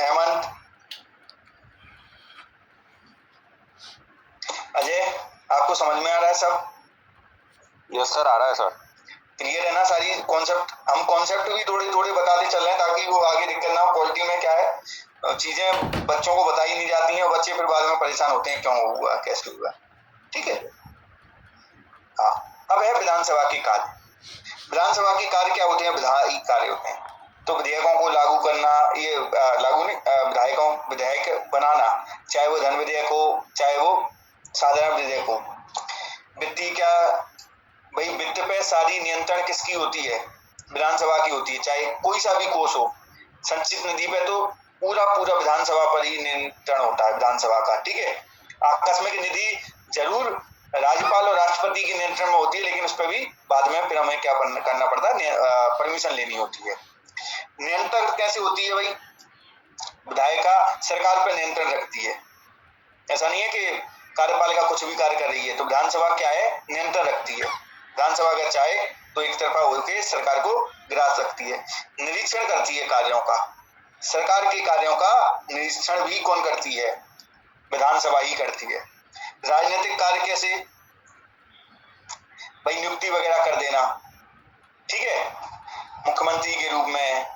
हेमंत, अजय, आपको समझ में आ रहा है सब? यस सर, आ रहा है सर। क्लियर है ना सारी कॉन्सेप्ट? हम कॉन्सेप्ट भी थोड़े थोड़े बताते चल रहे हैं ताकि वो आगे दिक्कत ना हो। क्वालिटी में क्या है, चीजें बच्चों को बताई नहीं जाती हैं और बच्चे फिर बाद में परेशान होते हैं, क्यों हुआ, कैसे हुआ। ठीक है, हाँ। अब है विधानसभा के कार्य। विधानसभा के कार्य क्या होते हैं, विधायी कार्य होते हैं। तो विधेयकों को लागू करना, ये लागू नहीं, विधायकों विधेयक बनाना, चाहे वो धन विधेयक हो चाहे वो साधारण विधेयक हो। वित्तीय क्या भाई वित्त पे सारी नियंत्रण किसकी होती है? विधानसभा की होती है, चाहे कोई सा भी कोष हो। संचित निधि पे तो पूरा पूरा विधानसभा पर ही नियंत्रण होता है विधानसभा का, ठीक है। आकस्मिक निधि जरूर राज्यपाल और राष्ट्रपति के नियंत्रण में होती है, लेकिन उस पर भी बाद में फिर हमें क्या करना पड़ता है, परमिशन लेनी होती है। नियंत्रण कैसे होती है भाई? विधायिका सरकार पर नियंत्रण रखती है। ऐसा नहीं है कि कार्यपालिका कुछ भी कार्य कर रही है, तो विधानसभा क्या है, नियंत्रण रखती है। विधानसभा अगर चाहे तो एक तरफा होकर सरकार को गिरा सकती है। निरीक्षण करती है कार्यों का। सरकार के कार्यों का निरीक्षण भी कौन करती है? विधानसभा ही करती है। राजनीतिक कार्य कैसे? भाई नियुक्ति वगैरह कर देना, ठीक है, मुख्यमंत्री के रूप में,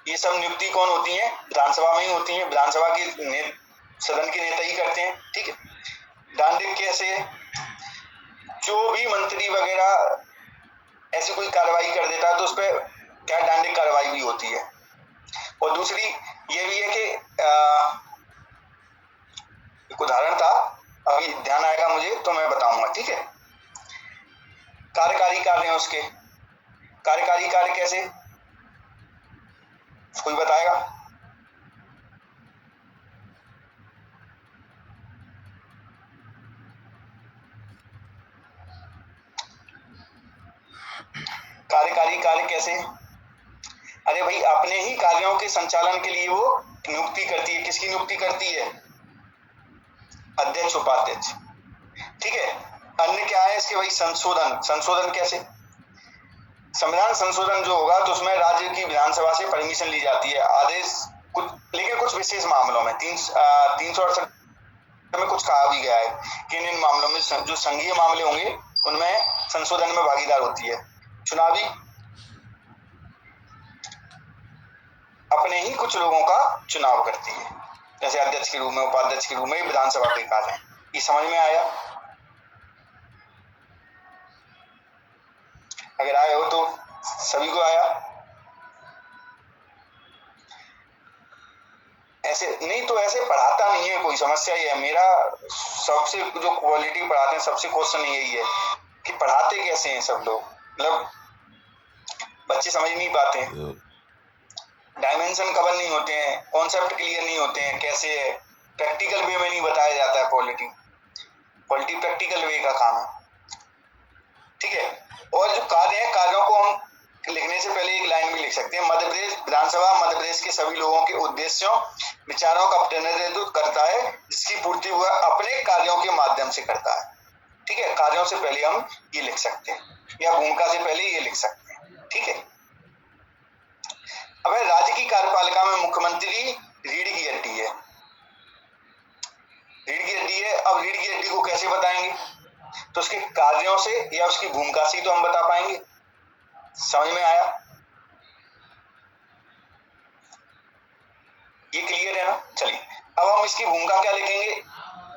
ये सब नियुक्ति कौन होती है? विधानसभा में ही होती है। विधानसभा के सदन के नेता ही करते हैं, ठीक है। दांडिक कैसे? जो भी मंत्री वगैरह ऐसी कोई कार्रवाई कर देता है तो उस पर क्या दांडिक कार्रवाई भी होती है। और दूसरी ये भी है कि एक उदाहरण था, अभी ध्यान आएगा मुझे तो मैं बताऊंगा, ठीक है। कार्यकारी कार्य है उसके। कार्यकारी कार्य कैसे, कोई बताएगा? कार्यकारी कार्य कैसे? अरे भाई अपने ही कार्यों के संचालन के लिए वो नियुक्ति करती है। किसकी नियुक्ति करती है? अध्यक्ष उपाध्यक्ष, ठीक है। अन्य क्या है इसके भाई? संशोधन। संशोधन कैसे? संविधान संशोधन जो होगा तो उसमें राज्य की विधानसभा से परमिशन ली जाती है, आदेश कुछ, लेकिन कुछ विशेष मामलों में 368 में कुछ कहा भी गया है कि इन मामलों में जो संघीय मामले होंगे उनमें संशोधन में भागीदार होती है। चुनावी अपने ही कुछ लोगों का चुनाव करती है, जैसे अध्यक्ष के रूप में, उपाध्यक्ष के रूप में, विधानसभा के कार्य है। ये समझ में आया? अगर आए हो तो सभी को आया, ऐसे नहीं तो ऐसे पढ़ाता नहीं है, कोई समस्या ही है। मेरा सबसे जो क्वालिटी पढ़ाते हैं सबसे क्वेश्चन यही है कि पढ़ाते कैसे हैं सब लोग, मतलब बच्चे समझ नहीं पाते हैं, डायमेंशन कवर नहीं होते हैं, कॉन्सेप्ट क्लियर नहीं होते हैं, कैसे है, प्रैक्टिकल वे में नहीं बताया जाता है। पॉलिटी प्रैक्टिकल वे का काम है, ठीक है। और जो कार्य है, कार्यों को हम लिखने से पहले एक लाइन भी लिख सकते हैं। मध्य प्रदेश विधानसभा मध्य प्रदेश के सभी लोगों के उद्देश्यों विचारों का प्रतिनिधित्व करता है, जिसकी पूर्ति वह अपने कार्यों के माध्यम से करता है, ठीक है। कार्यों से पहले हम ये लिख सकते हैं, या भूमिका से पहले ये लिख सकते हैं, ठीक है। अब राज्य की कार्यपालिका में मुख्यमंत्री रीढ़ की हड्डी है। रीढ़ की हड्डी है। अब रीढ़ की हड्डी को कैसे बताएंगे? तो उसके कार्यों से या उसकी भूमिका से तो हम बता पाएंगे। समझ में आया? ये क्लियर है ना? चलिए अब हम इसकी भूमिका क्या लिखेंगे।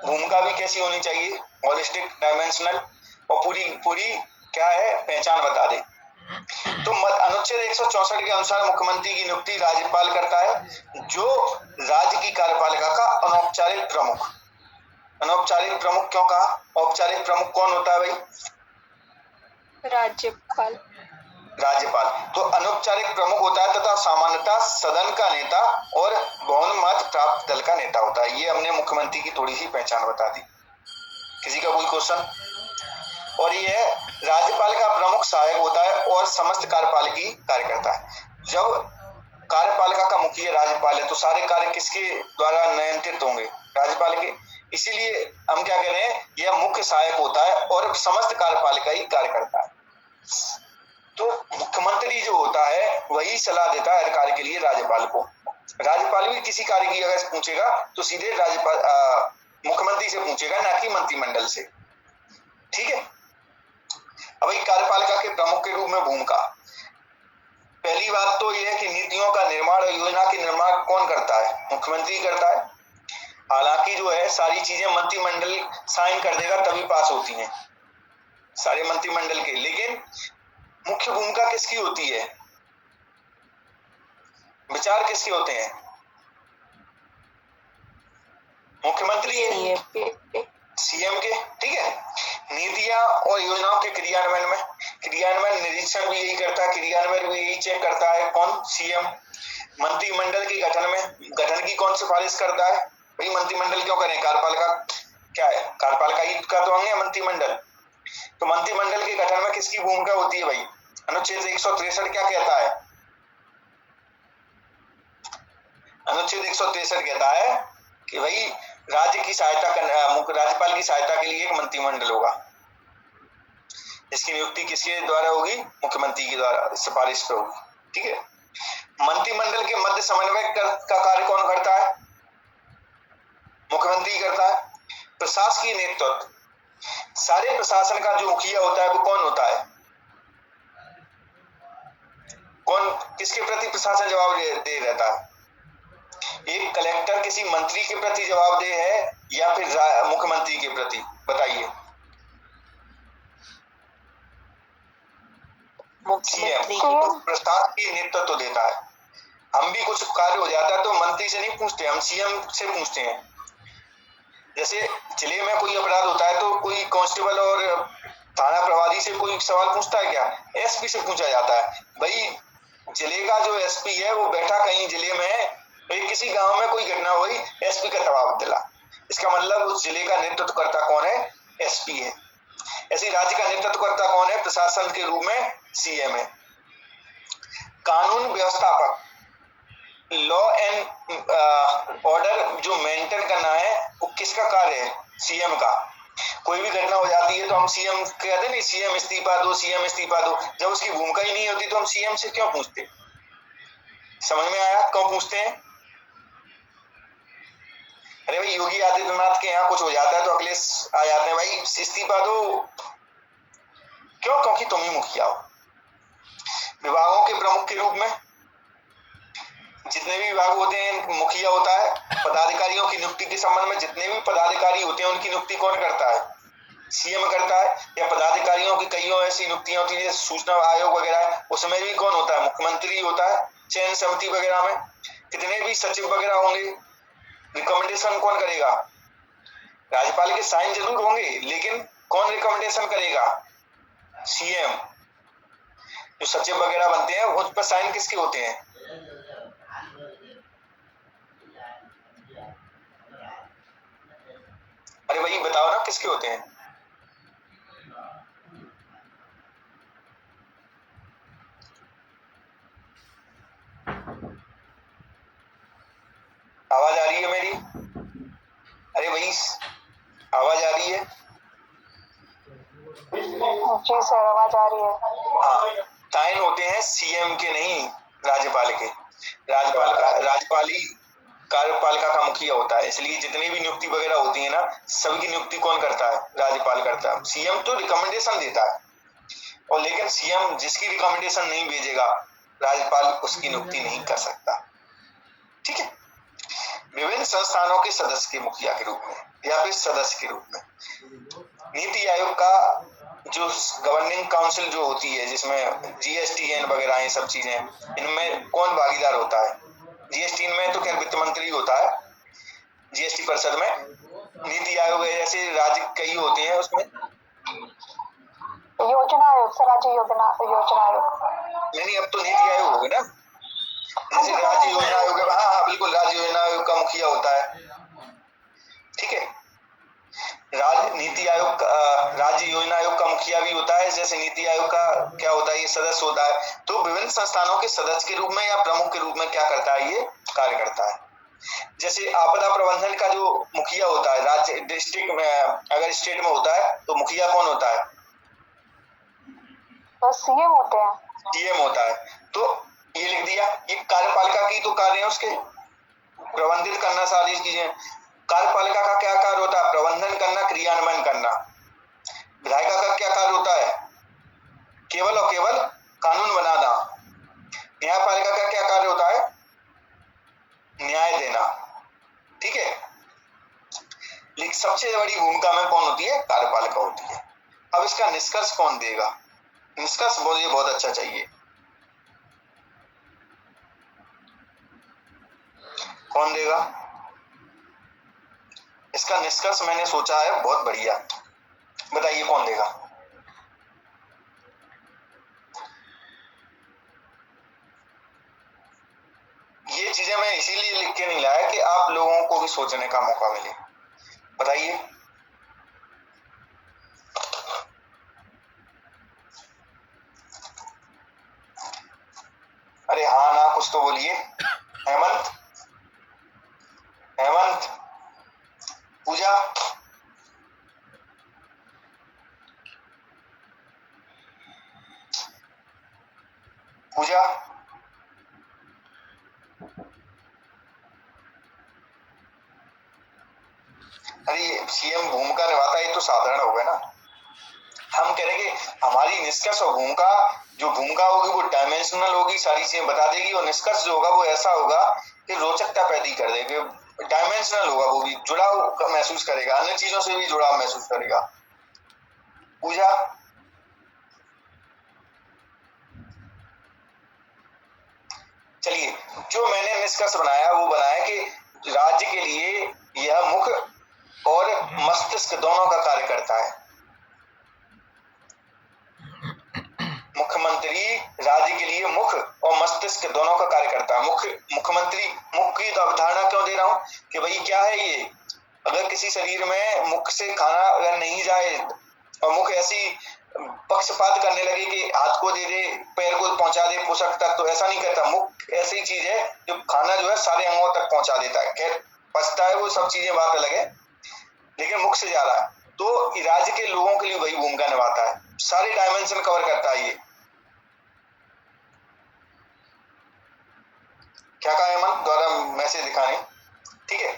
भूमिका भी कैसी होनी चाहिए? हॉलिस्टिक, डायमेंशनल, और पूरी क्या है, पहचान बता दे। तो अनुच्छेद 164 के अनुसार मुख्यमंत्री की नियुक्ति राज्यपाल करता है, जो राज्य की कार्यपालिका का अनौपचारिक प्रमुख। अनौपचारिक प्रमुख क्यों कहा? औपचारिक प्रमुख कौन होता है भाई? राज्यपाल। राज्यपाल। तो अनौपचारिक प्रमुख होता है तथा सामान्यतः सदन का नेता और बहुमत प्राप्त दल का नेता होता है। ये हमने मुख्यमंत्री की थोड़ी सी पहचान बता दी। किसी का कोई क्वेश्चन? और ये राज्यपाल का प्रमुख सहायक होता है और समस्त कार्यपालिकी कार्य करता है। जब कार्यपालिका का मुखिया राज्यपाल है तो सारे कार्य किसके द्वारा नियंत्रित होंगे? राज्यपाल के। इसीलिए हम क्या कह रहे हैं, यह मुख्य सहायक होता है और समस्त कार्यपालिका ही कार्य करता है। तो मुख्यमंत्री जो होता है वही सलाह देता है हर कार्य के लिए राज्यपाल को। राज्यपाल भी किसी कार्य की अगर पूछेगा तो सीधे राज्यपाल मुख्यमंत्री से पूछेगा, ना कि मंत्रिमंडल से, ठीक है। अब कार्यपालिका के प्रमुख के रूप में भूमिका, पहली बात तो यह है कि नीतियों का निर्माण और योजना के निर्माण कौन करता है? मुख्यमंत्री करता है। हालांकि जो है सारी चीजें मंत्रिमंडल साइन कर देगा तभी पास होती हैं, सारे मंत्रिमंडल के। लेकिन मुख्य भूमिका किसकी होती है? विचार किसके होते हैं? मुख्यमंत्री है, सीएम के, ठीक है। नीतियां और योजनाओं के क्रियान्वयन निरीक्षण भी यही करता है, क्रियान्वयन भी यही चेक करता है। कौन? सीएम। मंत्रिमंडल के गठन की कौन सिफारिश करता है? भाई मंत्रिमंडल क्यों करें? कार्यपालिका क्या है? कार्यपालिका ही का तो अंग है मंत्रिमंडल। तो मंत्रिमंडल के गठन में किसकी भूमिका होती है भाई? अनुच्छेद 163 क्या कहता है? अनुच्छेद 163 कहता है कि भाई राज्य की सहायता राज्यपाल की सहायता के लिए एक मंत्रिमंडल होगा, इसकी नियुक्ति किसके द्वारा होगी? मुख्यमंत्री के द्वारा सिफारिश पे होगी। ठीक है। मंत्रिमंडल के मध्य समन्वय का कार्य कौन करता है? मुख्यमंत्री करता है। प्रशासकीय नेतृत्व, सारे प्रशासन का जो मुखिया होता है वो कौन होता है? कौन किसके प्रति प्रशासन जवाबदेह रहता है? एक कलेक्टर किसी मंत्री के प्रति जवाबदेह है या फिर मुख्यमंत्री के प्रति? बताइए। मुख्यमंत्री तो प्रशासकीय नेतृत्व देता है। हम भी कुछ कार्य हो जाता है तो मंत्री से नहीं पूछते, हम सीएम से पूछते हैं। जैसे जिले में कोई अपराध होता है तो कोई कांस्टेबल और थाना प्रभारी से कोई सवाल पूछता है क्या? एसपी से पूछा जाता है। भाई जिले का जो एसपी है वो बैठा कहीं जिले में, भाई किसी गांव में कोई घटना हुई, एसपी का तबादला, इसका मतलब उस जिले का नेतृत्वकर्ता कौन है? एसपी है। ऐसे राज्य का नेतृत्वकर्ता कौन है? प्रशासन के रूप में सीएम है। कानून व्यवस्थापक, लॉ एंड ऑर्डर जो मेंटेन करना है वो किसका कार्य है? सीएम का। कोई भी घटना हो जाती है तो हम सीएम कहते नहीं, सीएम इस्तीफा दो, सीएम इस्तीफा दो। जब उसकी भूमिका ही नहीं होती तो हम सीएम से क्यों पूछते? समझ में आया क्यों पूछते हैं? अरे भाई योगी आदित्यनाथ के यहाँ कुछ हो जाता है तो अखिलेश आ जाते हैं, भाई इस्तीफा दो। क्यों? क्योंकि तुम ही मुखिया हो। विभागों के प्रमुख के रूप में जितने भी विभाग होते हैं मुखिया होता है। पदाधिकारियों की नियुक्ति के संबंध में जितने भी पदाधिकारी होते हैं उनकी नियुक्ति कौन करता है? सीएम करता है। या पदाधिकारियों की कई ऐसी नियुक्तियां होती है जैसे सूचना आयोग वगैरह, उसमें भी कौन होता है? मुख्यमंत्री होता है। चयन समिति वगैरह में कितने भी सचिव वगैरह होंगे, रिकमेंडेशन कौन करेगा? राज्यपाल के साइन जरूर होंगे लेकिन कौन रिकमेंडेशन करेगा? सीएम। जो सचिव वगैरह बनते हैं उस पर साइन किसके होते हैं? अरे भाई बताओ ना किसके होते हैं? आवाज आ रही है मेरी? अरे भाई आवाज आ रही है? जी सर आवाज आ रही है। हाँ, साइन होते हैं सीएम के नहीं, राज्यपाल के। राज्यपाल ही कार्यपालिका का मुखिया होता है। इसलिए जितनी भी नियुक्ति वगैरह होती है ना, सबकी नियुक्ति कौन करता है? राज्यपाल करता है। सीएम तो रिकमेंडेशन देता है, और लेकिन सीएम जिसकी रिकमेंडेशन नहीं भेजेगा राज्यपाल उसकी नियुक्ति नहीं कर सकता। ठीक है। विभिन्न संस्थानों के सदस्य के मुखिया के रूप में या फिर सदस्य के रूप में नीति आयोग का जो गवर्निंग काउंसिल जो होती है जिसमें जीएसटीएन वगैरह ये सब चीजें, इनमें कौन भागीदार होता है? जीएसटी में तो खैर वित्त मंत्री होता है। जीएसटी परिषद में नीति आयोग ऐसे राज्य कई होते हैं, उसमें योजना आयोग सर, राज्य योजना आयोग नहीं, अब तो नीति आयोग हो गया ना। जैसे राज्य योजना आयोग, हाँ बिल्कुल, राज्य योजना आयोग का मुखिया होता है। ठीक है। नीति आयोग राज्य योजना आयोग का मुखिया भी होता है। जैसे नीति आयोग का क्या होता है? ये सदस्य होता है। तो विभिन्न संस्थानों के सदस्य के रूप में या प्रमुख के रूप में क्या करता है? ये कार्य करता है। जैसे आपदा प्रबंधन का जो मुखिया होता है राज्य डिस्ट्रिक्ट में, अगर स्टेट में होता है तो मुखिया कौन होता है? तो सीएम होते हैं। सीएम होता है। तो ये लिख दिया, ये कार्यपालिका की तो कार्य है उसके, प्रबंधित करना सारी चीजें। कार्यपालिका का क्या कार्य होता है? प्रबंधन करना, क्रियान्वयन करना। विधायिका का क्या कार्य होता है? केवल और केवल कानून बनाना। न्यायपालिका का क्या कार्य होता है? न्याय देना। ठीक है। लेकिन सबसे बड़ी भूमिका में कौन होती है? कार्यपालिका होती है। अब इसका निष्कर्ष कौन देगा? निष्कर्ष मुझे बहुत अच्छा चाहिए। कौन देगा इसका निष्कर्ष? मैंने सोचा है बहुत बढ़िया। बताइए कौन देगा? ये चीजें मैं इसीलिए लिख के नहीं लाया कि आप लोगों को भी सोचने का मौका मिले। बताइए। अरे हाँ ना कुछ तो बोलिए। हेमंत, हेमंत, पूजा, पूजा, अरे सीएम भूमिका निभाता है, ये तो साधारण हो गया ना। हम कह रहे कि हमारी निष्कर्ष और भूमिका, जो भूमिका होगी वो डायमेंशनल होगी, सारी चीजें बता देगी, और निष्कर्ष जो होगा वो ऐसा होगा कि रोचकता पैदा कर देगा, डायमेंशनल होगा, वो भी जुड़ाव महसूस करेगा, अन्य चीजों से भी जुड़ाव महसूस करेगा। पूजा, चलिए, जो मैंने निष्कर्ष बनाया वो बनाया कि राज्य के लिए यह मुख और मस्तिष्क दोनों का कार्य करता है। मुख्यमंत्री राज्य के लिए मुख और मस्तिष्क दोनों का कार्य करता है। मुख्यमंत्री, मुख की तो अवधारणा क्यों दे रहा हूं कि भाई क्या है ये, अगर किसी शरीर में मुख से खाना अगर नहीं जाए और मुख ऐसी पक्षपात करने लगे कि हाथ को दे दे, पैर को पहुंचा दे पोषक तक, तो ऐसा नहीं करता। मुख ऐसी चीज है जो खाना जो है सारे अंगों तक पहुंचा देता है। खैर पचता है वो सब चीजें, बात अलग है, लेकिन मुख से जा रहा है। तो राज्य के लोगों के लिए वही भूमिका निभाता है, सारे डायमेंशन कवर करता है। ये क्या कहा हेमंत, द्वारा मैसेज दिखाने, ठीक है।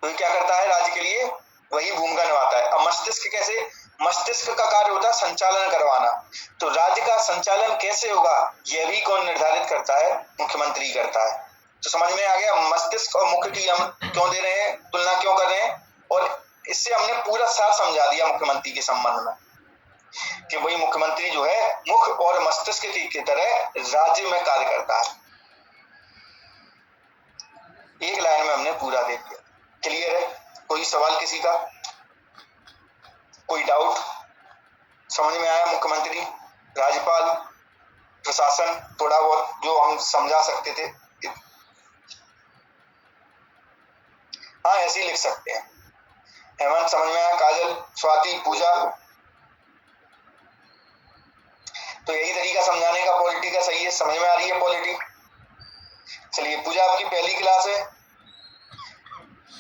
तो ये क्या करता है, राज्य के लिए वही भूमिका निभाता है। अब मस्तिष्क कैसे, मस्तिष्क का कार्य होता है संचालन करवाना। तो राज्य का संचालन कैसे होगा, यह भी कौन निर्धारित करता है, मुख्यमंत्री करता है। तो समझ में आ गया मस्तिष्क और मुख्य की हम क्यों दे रहे हैं, तुलना क्यों कर रहे हैं, और इससे हमने पूरा सार समझा दिया मुख्यमंत्री के संबंध में कि वही मुख्यमंत्री जो है मुख और मस्तिष्क की तरह राज्य में कार्य करता है। एक लाइन में हमने पूरा दे दिया। क्लियर है? कोई सवाल किसी का, कोई डाउट? समझ में आया? मुख्यमंत्री, राज्यपाल, प्रशासन, थोड़ा बहुत जो हम समझा सकते थे। हाँ ऐसे ही लिख सकते हैं। हेमंत समझ में आया? काजल, स्वाति, पूजा, तो यही तरीका समझाने का पॉलिटी का सही है। समझ में आ रही है पॉलिटी? चलिए, पूजा आपकी पहली क्लास है,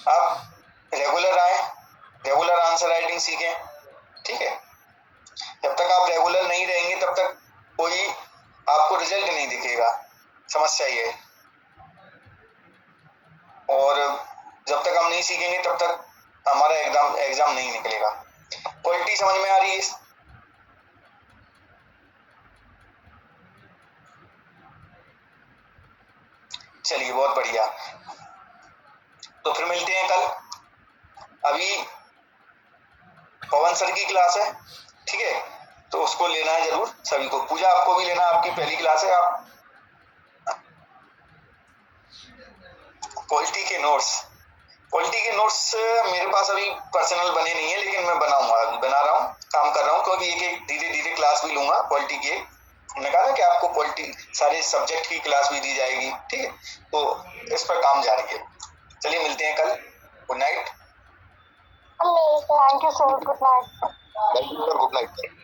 आप रेगुलर आए, रेगुलर आंसर राइटिंग सीखें, ठीक है। जब तक आप रेगुलर नहीं रहेंगे तब तक कोई आपको रिजल्ट नहीं दिखेगा, समस्या ये है। और जब तक हम नहीं सीखेंगे तब तक हमारा एग्जाम नहीं निकलेगा। क्वालिटी समझ में आ रही है? चलिए बहुत बढ़िया, तो फिर मिलते हैं कल। अभी पवन सर की क्लास है, ठीक है, तो उसको लेना है जरूर सभी को। पूजा आपको भी लेना, आपकी पहली क्लास है। आप पॉलिटी के नोट्स मेरे पास अभी पर्सनल बने नहीं है, लेकिन मैं बनाऊंगा, अभी बना रहा हूँ, काम कर रहा हूँ, क्योंकि एक धीरे धीरे क्लास भी लूंगा पॉलिटी की। मैंने कहा ना कि आपको पॉलिटी सारे सब्जेक्ट की क्लास भी दी जाएगी, ठीक है, तो इस पर काम जारी है। चलिए मिलते हैं कल। Good night. Thank you sir, good night. Good night.